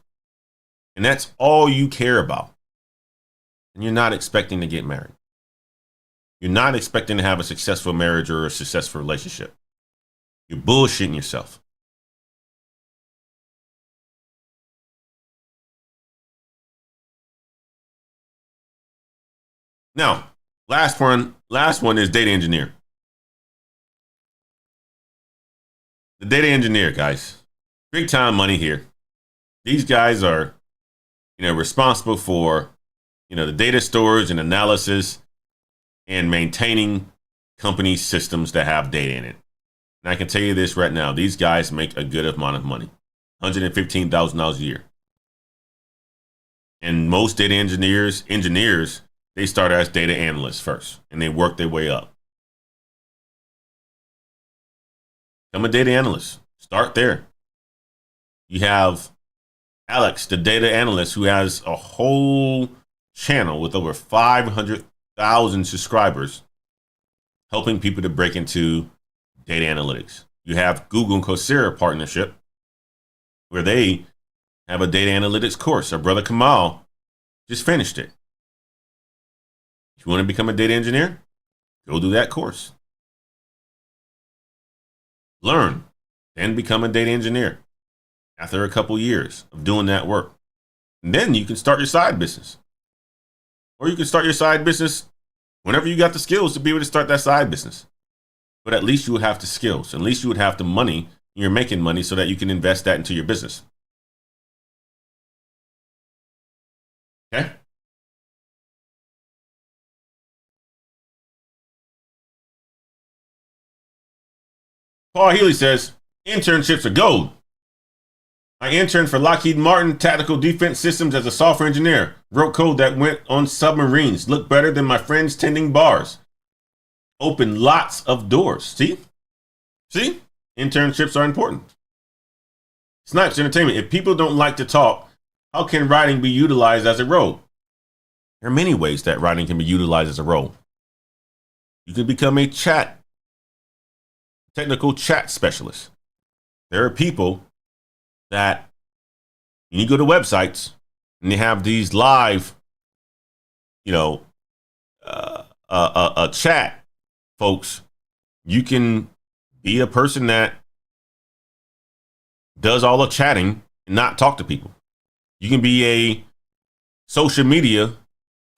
And that's all you care about. And you're not expecting to get married. You're not expecting to have a successful marriage or a successful relationship. You're bullshitting yourself. Now, last one is data engineer. The data engineer, guys, big time money here. These guys are, responsible for, the data storage and analysis and maintaining company systems that have data in it. And I can tell you this right now, these guys make a good amount of money, $115,000 a year. And most data engineers, they start as data analysts first and they work their way up. Become a data analyst. Start there. You have Alex, the data analyst, who has a whole channel with over 500,000 subscribers, helping people to break into data analytics. You have Google and Coursera partnership, where they have a data analytics course. Our brother Kamal just finished it. If you want to become a data engineer, go do that course. Learn, then become a data engineer after a couple years of doing that work. And then you can start your side business. Or you can start your side business whenever you got the skills to be able to start that side business. But at least you would have the skills. At least you would have the money. You're making money so that you can invest that into your business. Okay? Paul Healy says, internships are gold. I interned for Lockheed Martin Tactical Defense Systems as a software engineer. Wrote code that went on submarines. Looked better than my friends tending bars. Opened lots of doors. See? Internships are important. It's not just entertainment. If people don't like to talk, how can writing be utilized as a role? There are many ways that writing can be utilized as a role. You can become a technical chat specialist. There are people that you go to websites and they have these live, chat folks. You can be a person that does all the chatting and not talk to people. You can be a social media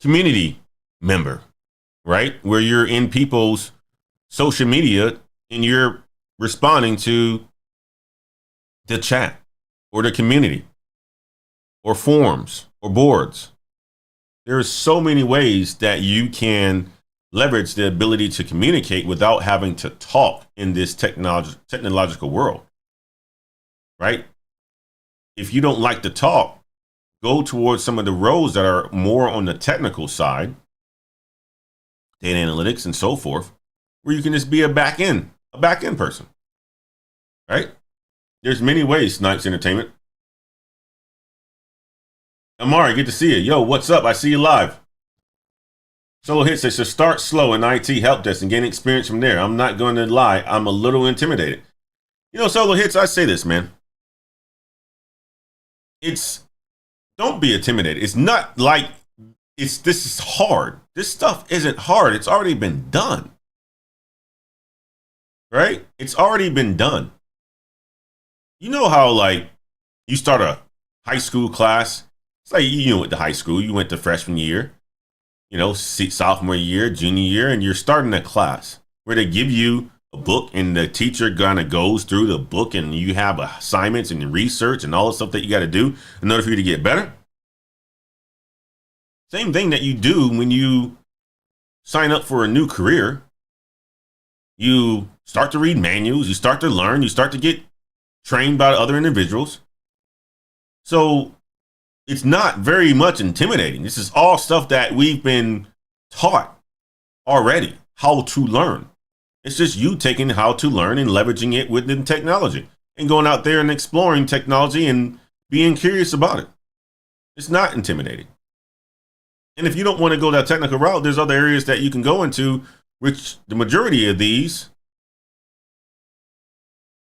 community member, right? Where you're in people's social media and you're responding to the chat or the community or forums or boards. There are so many ways that you can leverage the ability to communicate without having to talk in this technological world, right? If you don't like to talk, go towards some of the roles that are more on the technical side, data analytics and so forth, where you can just be a back end person, right? There's many ways, Snipes Entertainment. Amari, good to see you. Yo, what's up? I see you live. Solo Hit says, so start slow in IT help desk and gain experience from there. I'm not going to lie. I'm a little intimidated. You know, Solo Hits, I say this, man. Don't be intimidated. It's not like this is hard. This stuff isn't hard. It's already been done. Right? It's already been done. You know how, like, you start a high school class. It's like you went to high school. You went to freshman year, sophomore year, junior year, and you're starting a class where they give you a book and the teacher kind of goes through the book and you have assignments and research and all the stuff that you got to do in order for you to get better. Same thing that you do when you sign up for a new career. You start to read manuals, you start to learn, you start to get trained by other individuals. So it's not very much intimidating. This is all stuff that we've been taught already how to learn. It's just you taking how to learn and leveraging it within technology and going out there and exploring technology and being curious about it. It's not intimidating. And if you don't want to go that technical route, there's other areas that you can go into, which the majority of these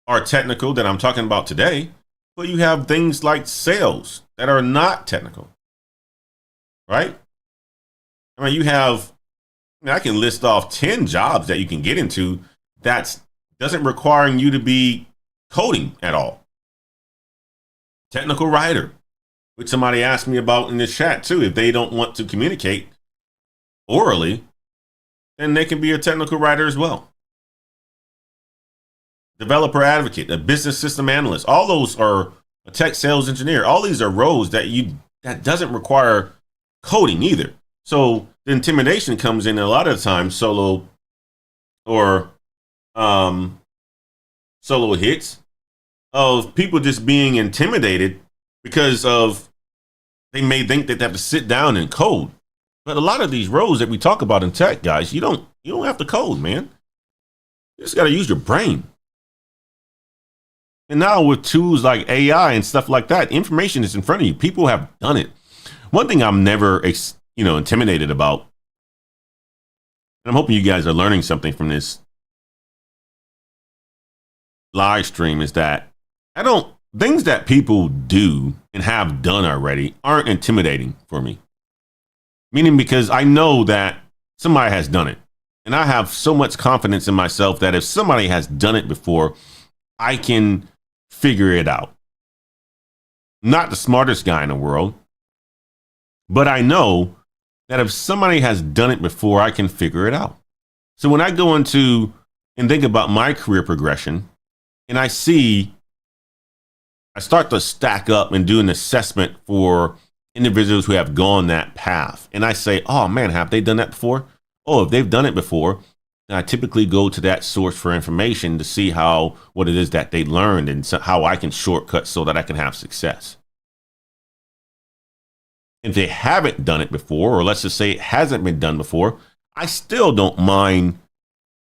are technical that I'm talking about today. But you have things like sales that are not technical, right? I mean, I can list off 10 jobs that you can get into that doesn't require you to be coding at all. Technical writer, which somebody asked me about in this chat too. If they don't want to communicate orally, then they can be a technical writer as well. Developer advocate, a business system analyst, all those are a tech sales engineer. All these are roles that doesn't require coding either. So the intimidation comes in a lot of the times, Solo Hits, of people just being intimidated because of they may think that they have to sit down and code. But a lot of these roles that we talk about in tech, guys, you don't have to code, man. You just got to use your brain. And now with tools like AI and stuff like that, information is in front of you. People have done it. One thing I'm never, intimidated about, and I'm hoping you guys are learning something from this live stream, is that things that people do and have done already aren't intimidating for me. Meaning because I know that somebody has done it. And I have so much confidence in myself that if somebody has done it before, I can figure it out. Not the smartest guy in the world, but I know that if somebody has done it before, I can figure it out. So when I go into and think about my career progression, and I start to stack up and do an assessment for individuals who have gone that path. And I say, oh man, have they done that before? Oh, if they've done it before, then I typically go to that source for information to see what it is that they learned and how I can shortcut so that I can have success. If they haven't done it before, or let's just say it hasn't been done before, I still don't mind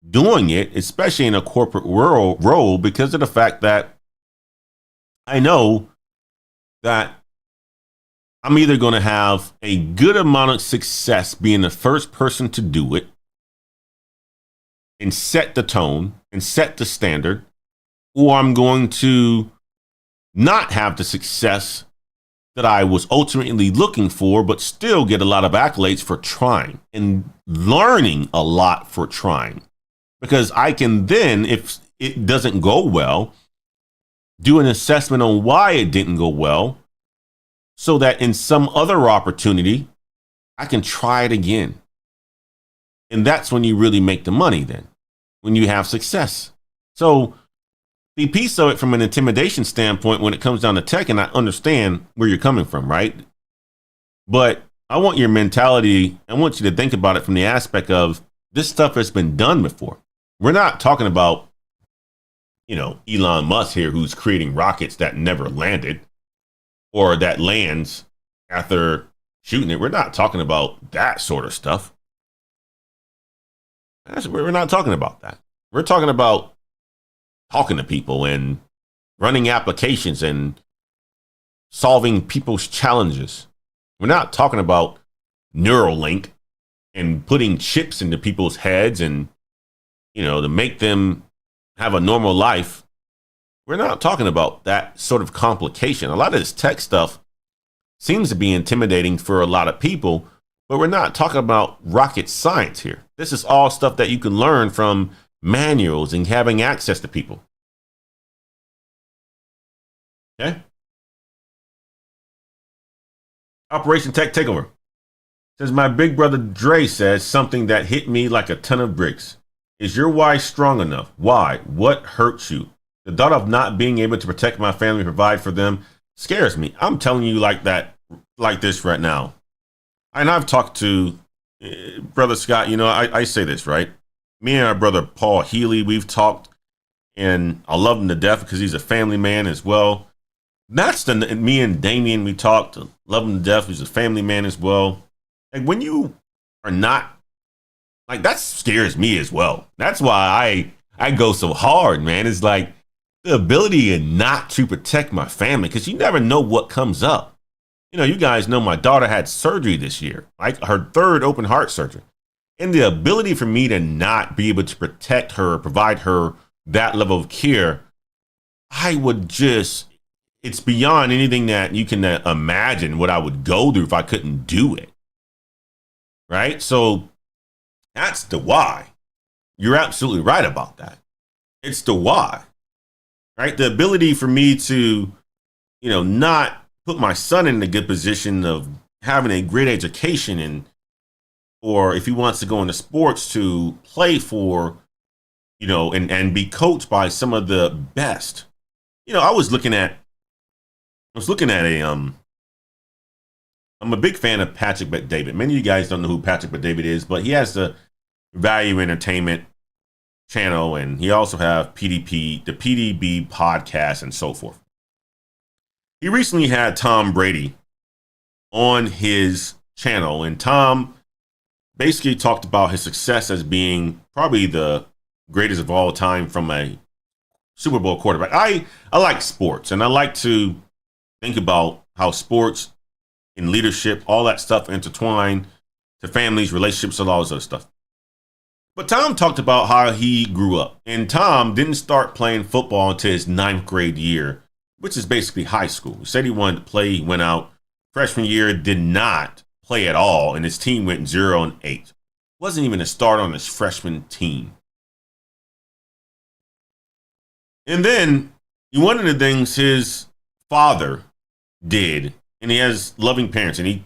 doing it, especially in a corporate role, because of the fact that I know that I'm either going to have a good amount of success being the first person to do it and set the tone and set the standard, or I'm going to not have the success that I was ultimately looking for, but still get a lot of accolades for trying and learning a lot for trying. Because I can then, if it doesn't go well, do an assessment on why it didn't go well, so that in some other opportunity, I can try it again. And that's when you really make the money then, when you have success. So the piece of it from an intimidation standpoint, when it comes down to tech, and I understand where you're coming from, right? But I want your mentality, I want you to think about it from the aspect of this stuff has been done before. We're not talking about, Elon Musk here, who's creating rockets that never landed or that lands after shooting it. We're not talking about that sort of stuff. We're not talking about that. We're talking about talking to people and running applications and solving people's challenges. We're not talking about Neuralink and putting chips into people's heads and, to make them have a normal life. We're not talking about that sort of complication. A lot of this tech stuff seems to be intimidating for a lot of people, but we're not talking about rocket science here. This is all stuff that you can learn from manuals and having access to people. Okay? Operation Tech Takeover says, my big brother Dre says something that hit me like a ton of bricks. Is your why strong enough? Why? What hurts you? The thought of not being able to protect my family, provide for them, scares me. I'm telling you like this right now. And I've talked to Brother Scott, I say this, right? Me and our brother Paul Healy, we've talked, and I love him to death because he's a family man as well. Me and Damien, we talked, love him to death. He's a family man as well. And when you are not, that scares me as well. That's why I go so hard, man. It's like the ability not to protect my family, because you never know what comes up. You guys know my daughter had surgery this year, like her third open heart surgery. And the ability for me to not be able to protect her, provide her that level of care, it's beyond anything that you can imagine what I would go through if I couldn't do it. Right? So that's the why. You're absolutely right about that. It's the why. Right? The ability for me to, not put my son in a good position of having a great education, or if he wants to go into sports, to play for, and be coached by some of the best. I was looking at I'm a big fan of Patrick Bet-David. Many of you guys don't know who Patrick Bet-David is, but he has the Value Entertainment channel, and he also have the PDB podcast and so forth. He recently had Tom Brady on his channel, and Tom basically talked about his success as being probably the greatest of all time from a Super Bowl quarterback. I like sports, and I like to think about how sports and leadership, all that stuff intertwine to families, relationships, and all this other stuff. But Tom talked about how he grew up. And Tom didn't start playing football until his 9th grade year, which is basically high school. He said he wanted to play. He went out. Freshman year, did not play at all, and his team went 0-8. Wasn't even a start on his freshman team. And then one of the things his father did, and he has loving parents, and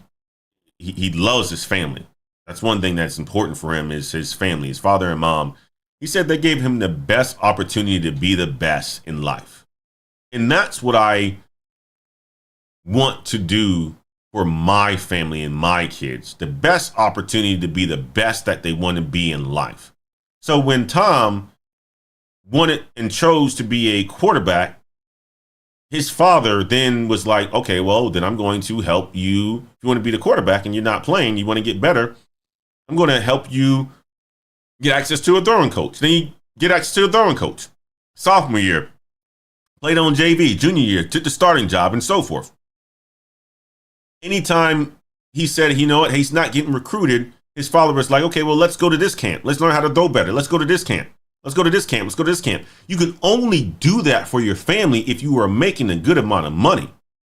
he loves his family. That's one thing that's important for him, is his family, his father and mom. He said they gave him the best opportunity to be the best in life. And that's what I want to do for my family and my kids. The best opportunity to be the best that they want to be in life. So when Tom wanted and chose to be a quarterback, his father then was like, okay, well, then I'm going to help you. If you want to be the quarterback and you're not playing, you want to get better, I'm going to help you get access to a throwing coach. Then you get access to a throwing coach. Sophomore year, played on JV. Junior year, took the starting job, and so forth. Anytime he said, he's not getting recruited, his father was like, okay, well, let's go to this camp. Let's learn how to throw better. Let's go to this camp. Let's go to this camp. Let's go to this camp. You can only do that for your family if you are making a good amount of money.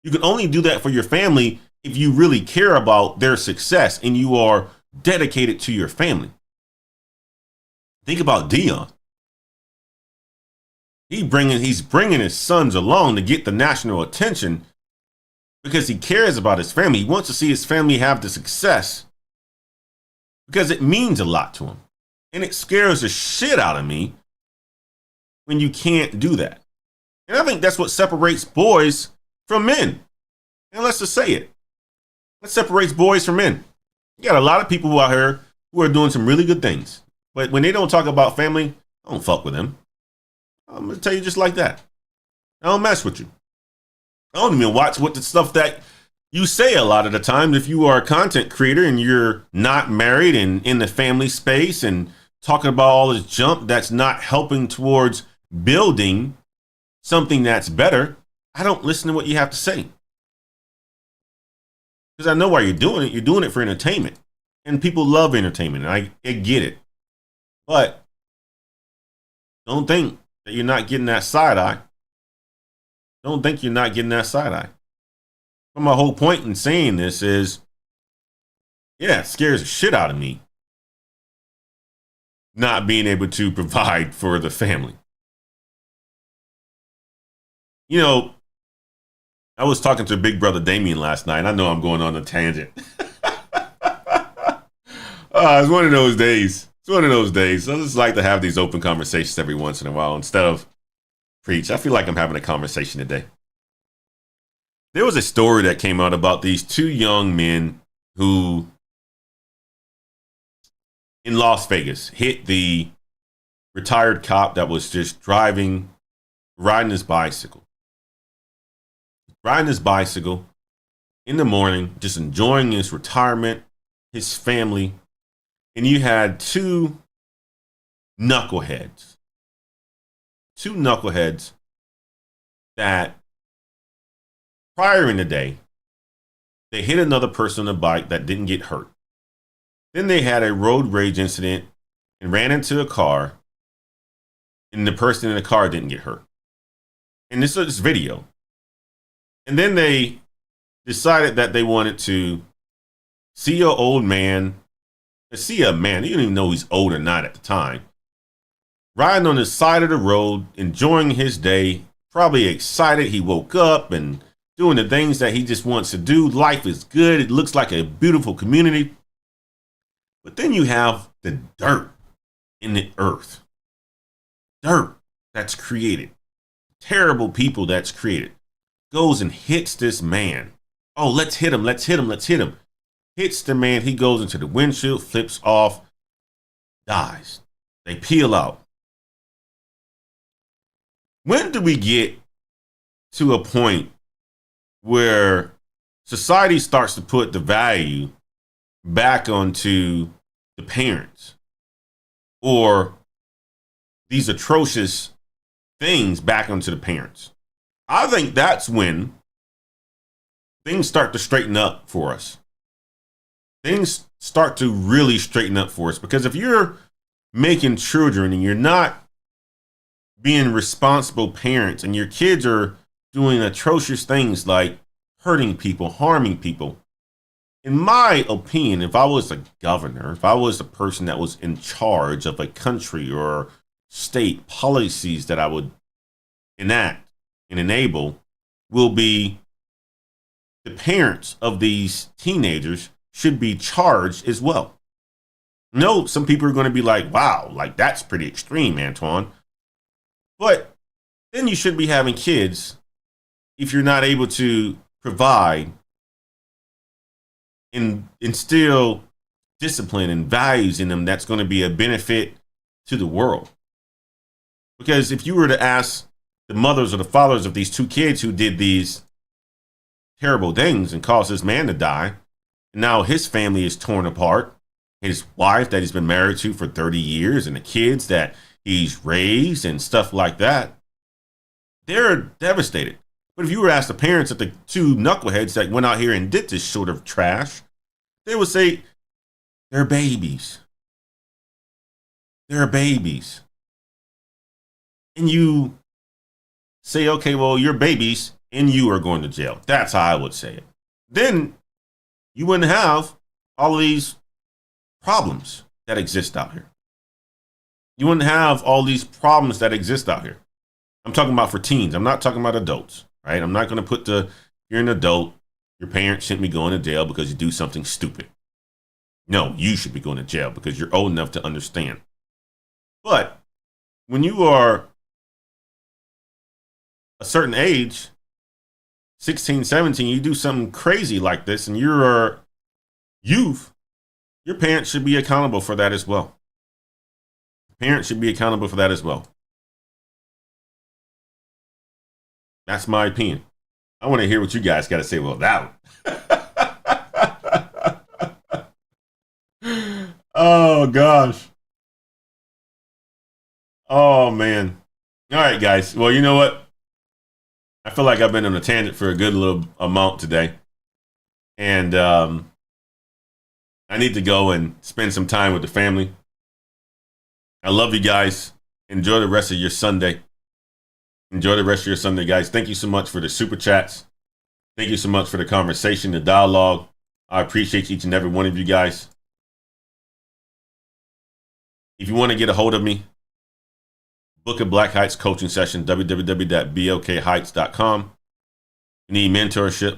You can only do that for your family if you really care about their success and you are dedicated to your family. Think about Dion. He's bringing his sons along to get the national attention because he cares about his family. He wants to see his family have the success because it means a lot to them. And it scares the shit out of me when you can't do that. And I think that's what separates boys from men. And let's just say it. That separates boys from men. You got a lot of people out here who are doing some really good things. But when they don't talk about family, I don't fuck with them. I'm going to tell you just like that. I don't mess with you. I don't even watch what the stuff that you say a lot of the time. If you are a content creator and you're not married and in the family space and talking about all this junk that's not helping towards building something that's better, I don't listen to what you have to say. Because I know why you're doing it. You're doing it for entertainment. And people love entertainment. And I get it. But don't think that you're not getting that side eye. Don't think you're not getting that side eye. But my whole point in saying this is, yeah, it scares the shit out of me not being able to provide for the family. You know, I was talking to Big Brother Damien last night. I know I'm going on a tangent. It's one of those days. It's one of those days. I just like to have these open conversations every once in a while instead of preach. I feel like I'm having a conversation today. There was a story that came out about these two young men who in Las Vegas hit the retired cop that was just riding his bicycle in the morning, just enjoying his retirement, his family. And you had two knuckleheads that prior in the day, they hit another person on a bike that didn't get hurt. Then they had a road rage incident and ran into a car, and the person in the car didn't get hurt. And this is video. And then they decided that they wanted to see a man, they didn't even know he's old or not at the time, riding on the side of the road, enjoying his day, probably excited. He woke up and doing the things that he just wants to do. Life is good. It looks like a beautiful community. But then you have the dirt in the earth. Dirt that's created. Terrible people that's created. Goes and hits this man. Oh, let's hit him. Hits the man. He goes into the windshield, flips off, dies. They peel out. When do we get to a point where society starts to put the value back onto the parents or these atrocious things back onto the parents? I think that's when things start to straighten up for us. Things start to really straighten up for us, because if you're making children and you're not being responsible parents and your kids are doing atrocious things like hurting people, harming people, in my opinion, if I was a governor, if I was a person that was in charge of a country or state, policies that I would enact and enable will be the parents of these teenagers should be charged as well. No, some people are going to be like, wow, like that's pretty extreme, Antoine. But then you should be having kids if you're not able to provide and instill discipline and values in them that's going to be a benefit to the world. Because if you were to ask the mothers or the fathers of these two kids who did these terrible things and caused this man to die, and now his family is torn apart, his wife that he's been married to for 30 years and the kids that he's raised and stuff like that, they're devastated. But if you were asked the parents of the two knuckleheads that went out here and did this sort of trash, they would say, they're babies. They're babies. And you say, okay, well, you're babies and you are going to jail. That's how I would say it. Then you wouldn't have all of these problems that exist out here. You wouldn't have all these problems that exist out here. I'm talking about for teens. I'm not talking about adults, right? I'm not going to put you're an adult, your parents shouldn't be going to jail because you do something stupid. No, you should be going to jail because you're old enough to understand. But when you are a certain age, 16, 17, you do something crazy like this and you're youth, your parents should be accountable for that as well. Parents should be accountable for that as well. That's my opinion. I want to hear what you guys got to say about that one. Oh, gosh. Oh, man. All right, guys. Well, you know what? I feel like I've been on a tangent for a good little amount today. And I need to go and spend some time with the family. I love you guys. Enjoy the rest of your Sunday. Enjoy the rest of your Sunday, guys. Thank you so much for the super chats. Thank you so much for the conversation, the dialogue. I appreciate each and every one of you guys. If you want to get a hold of me, book a Black Heights coaching session, www.blokheights.com. You need mentorship,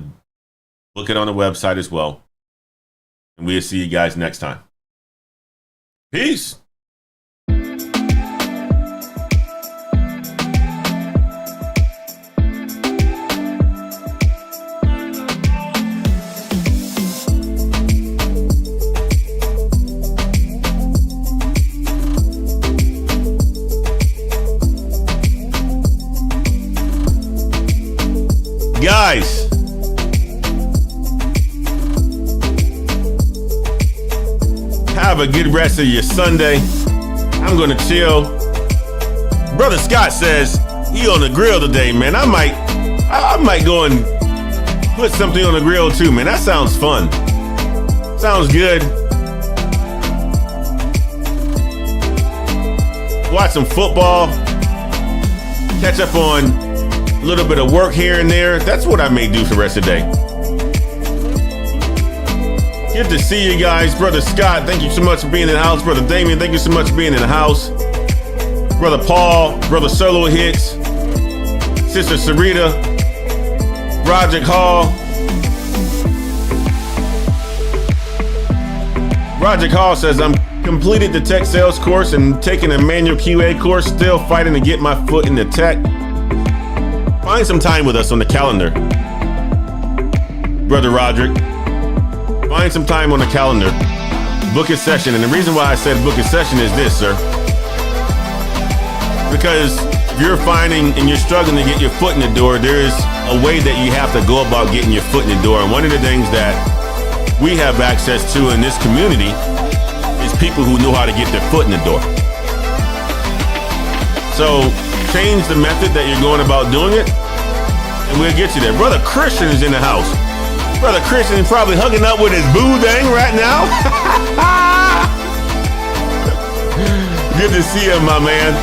book it on the website as well. And we'll see you guys next time. Peace. Guys, have a good rest of your Sunday. I'm going to chill. Brother Scott says he on the grill today, man. I might go and put something on the grill too, man. That sounds fun. Sounds good. Watch some football. Catch up on a little bit of work here and there. That's what I may do for the rest of the day. Good to see you guys. Brother Scott, thank you so much for being in the house. Brother Damien, thank you so much for being in the house. Brother Paul, Brother Solo Hicks, Sister Sarita, Roderick Hall. Roderick Hall says, I'm completed the tech sales course and taking a manual QA course, still fighting to get my foot in the tech. Find some time with us on the calendar, Brother Roderick. Find some time on the calendar. Book a session. And the reason why I said book a session is this, sir. Because if you're finding and you're struggling to get your foot in the door, there is a way that you have to go about getting your foot in the door. And one of the things that we have access to in this community is people who know how to get their foot in the door. So change the method that you're going about doing it, and we'll get you there. Brother Christian is in the house. Brother Christian is probably hugging up with his boo dang right now. Good to see you, my man.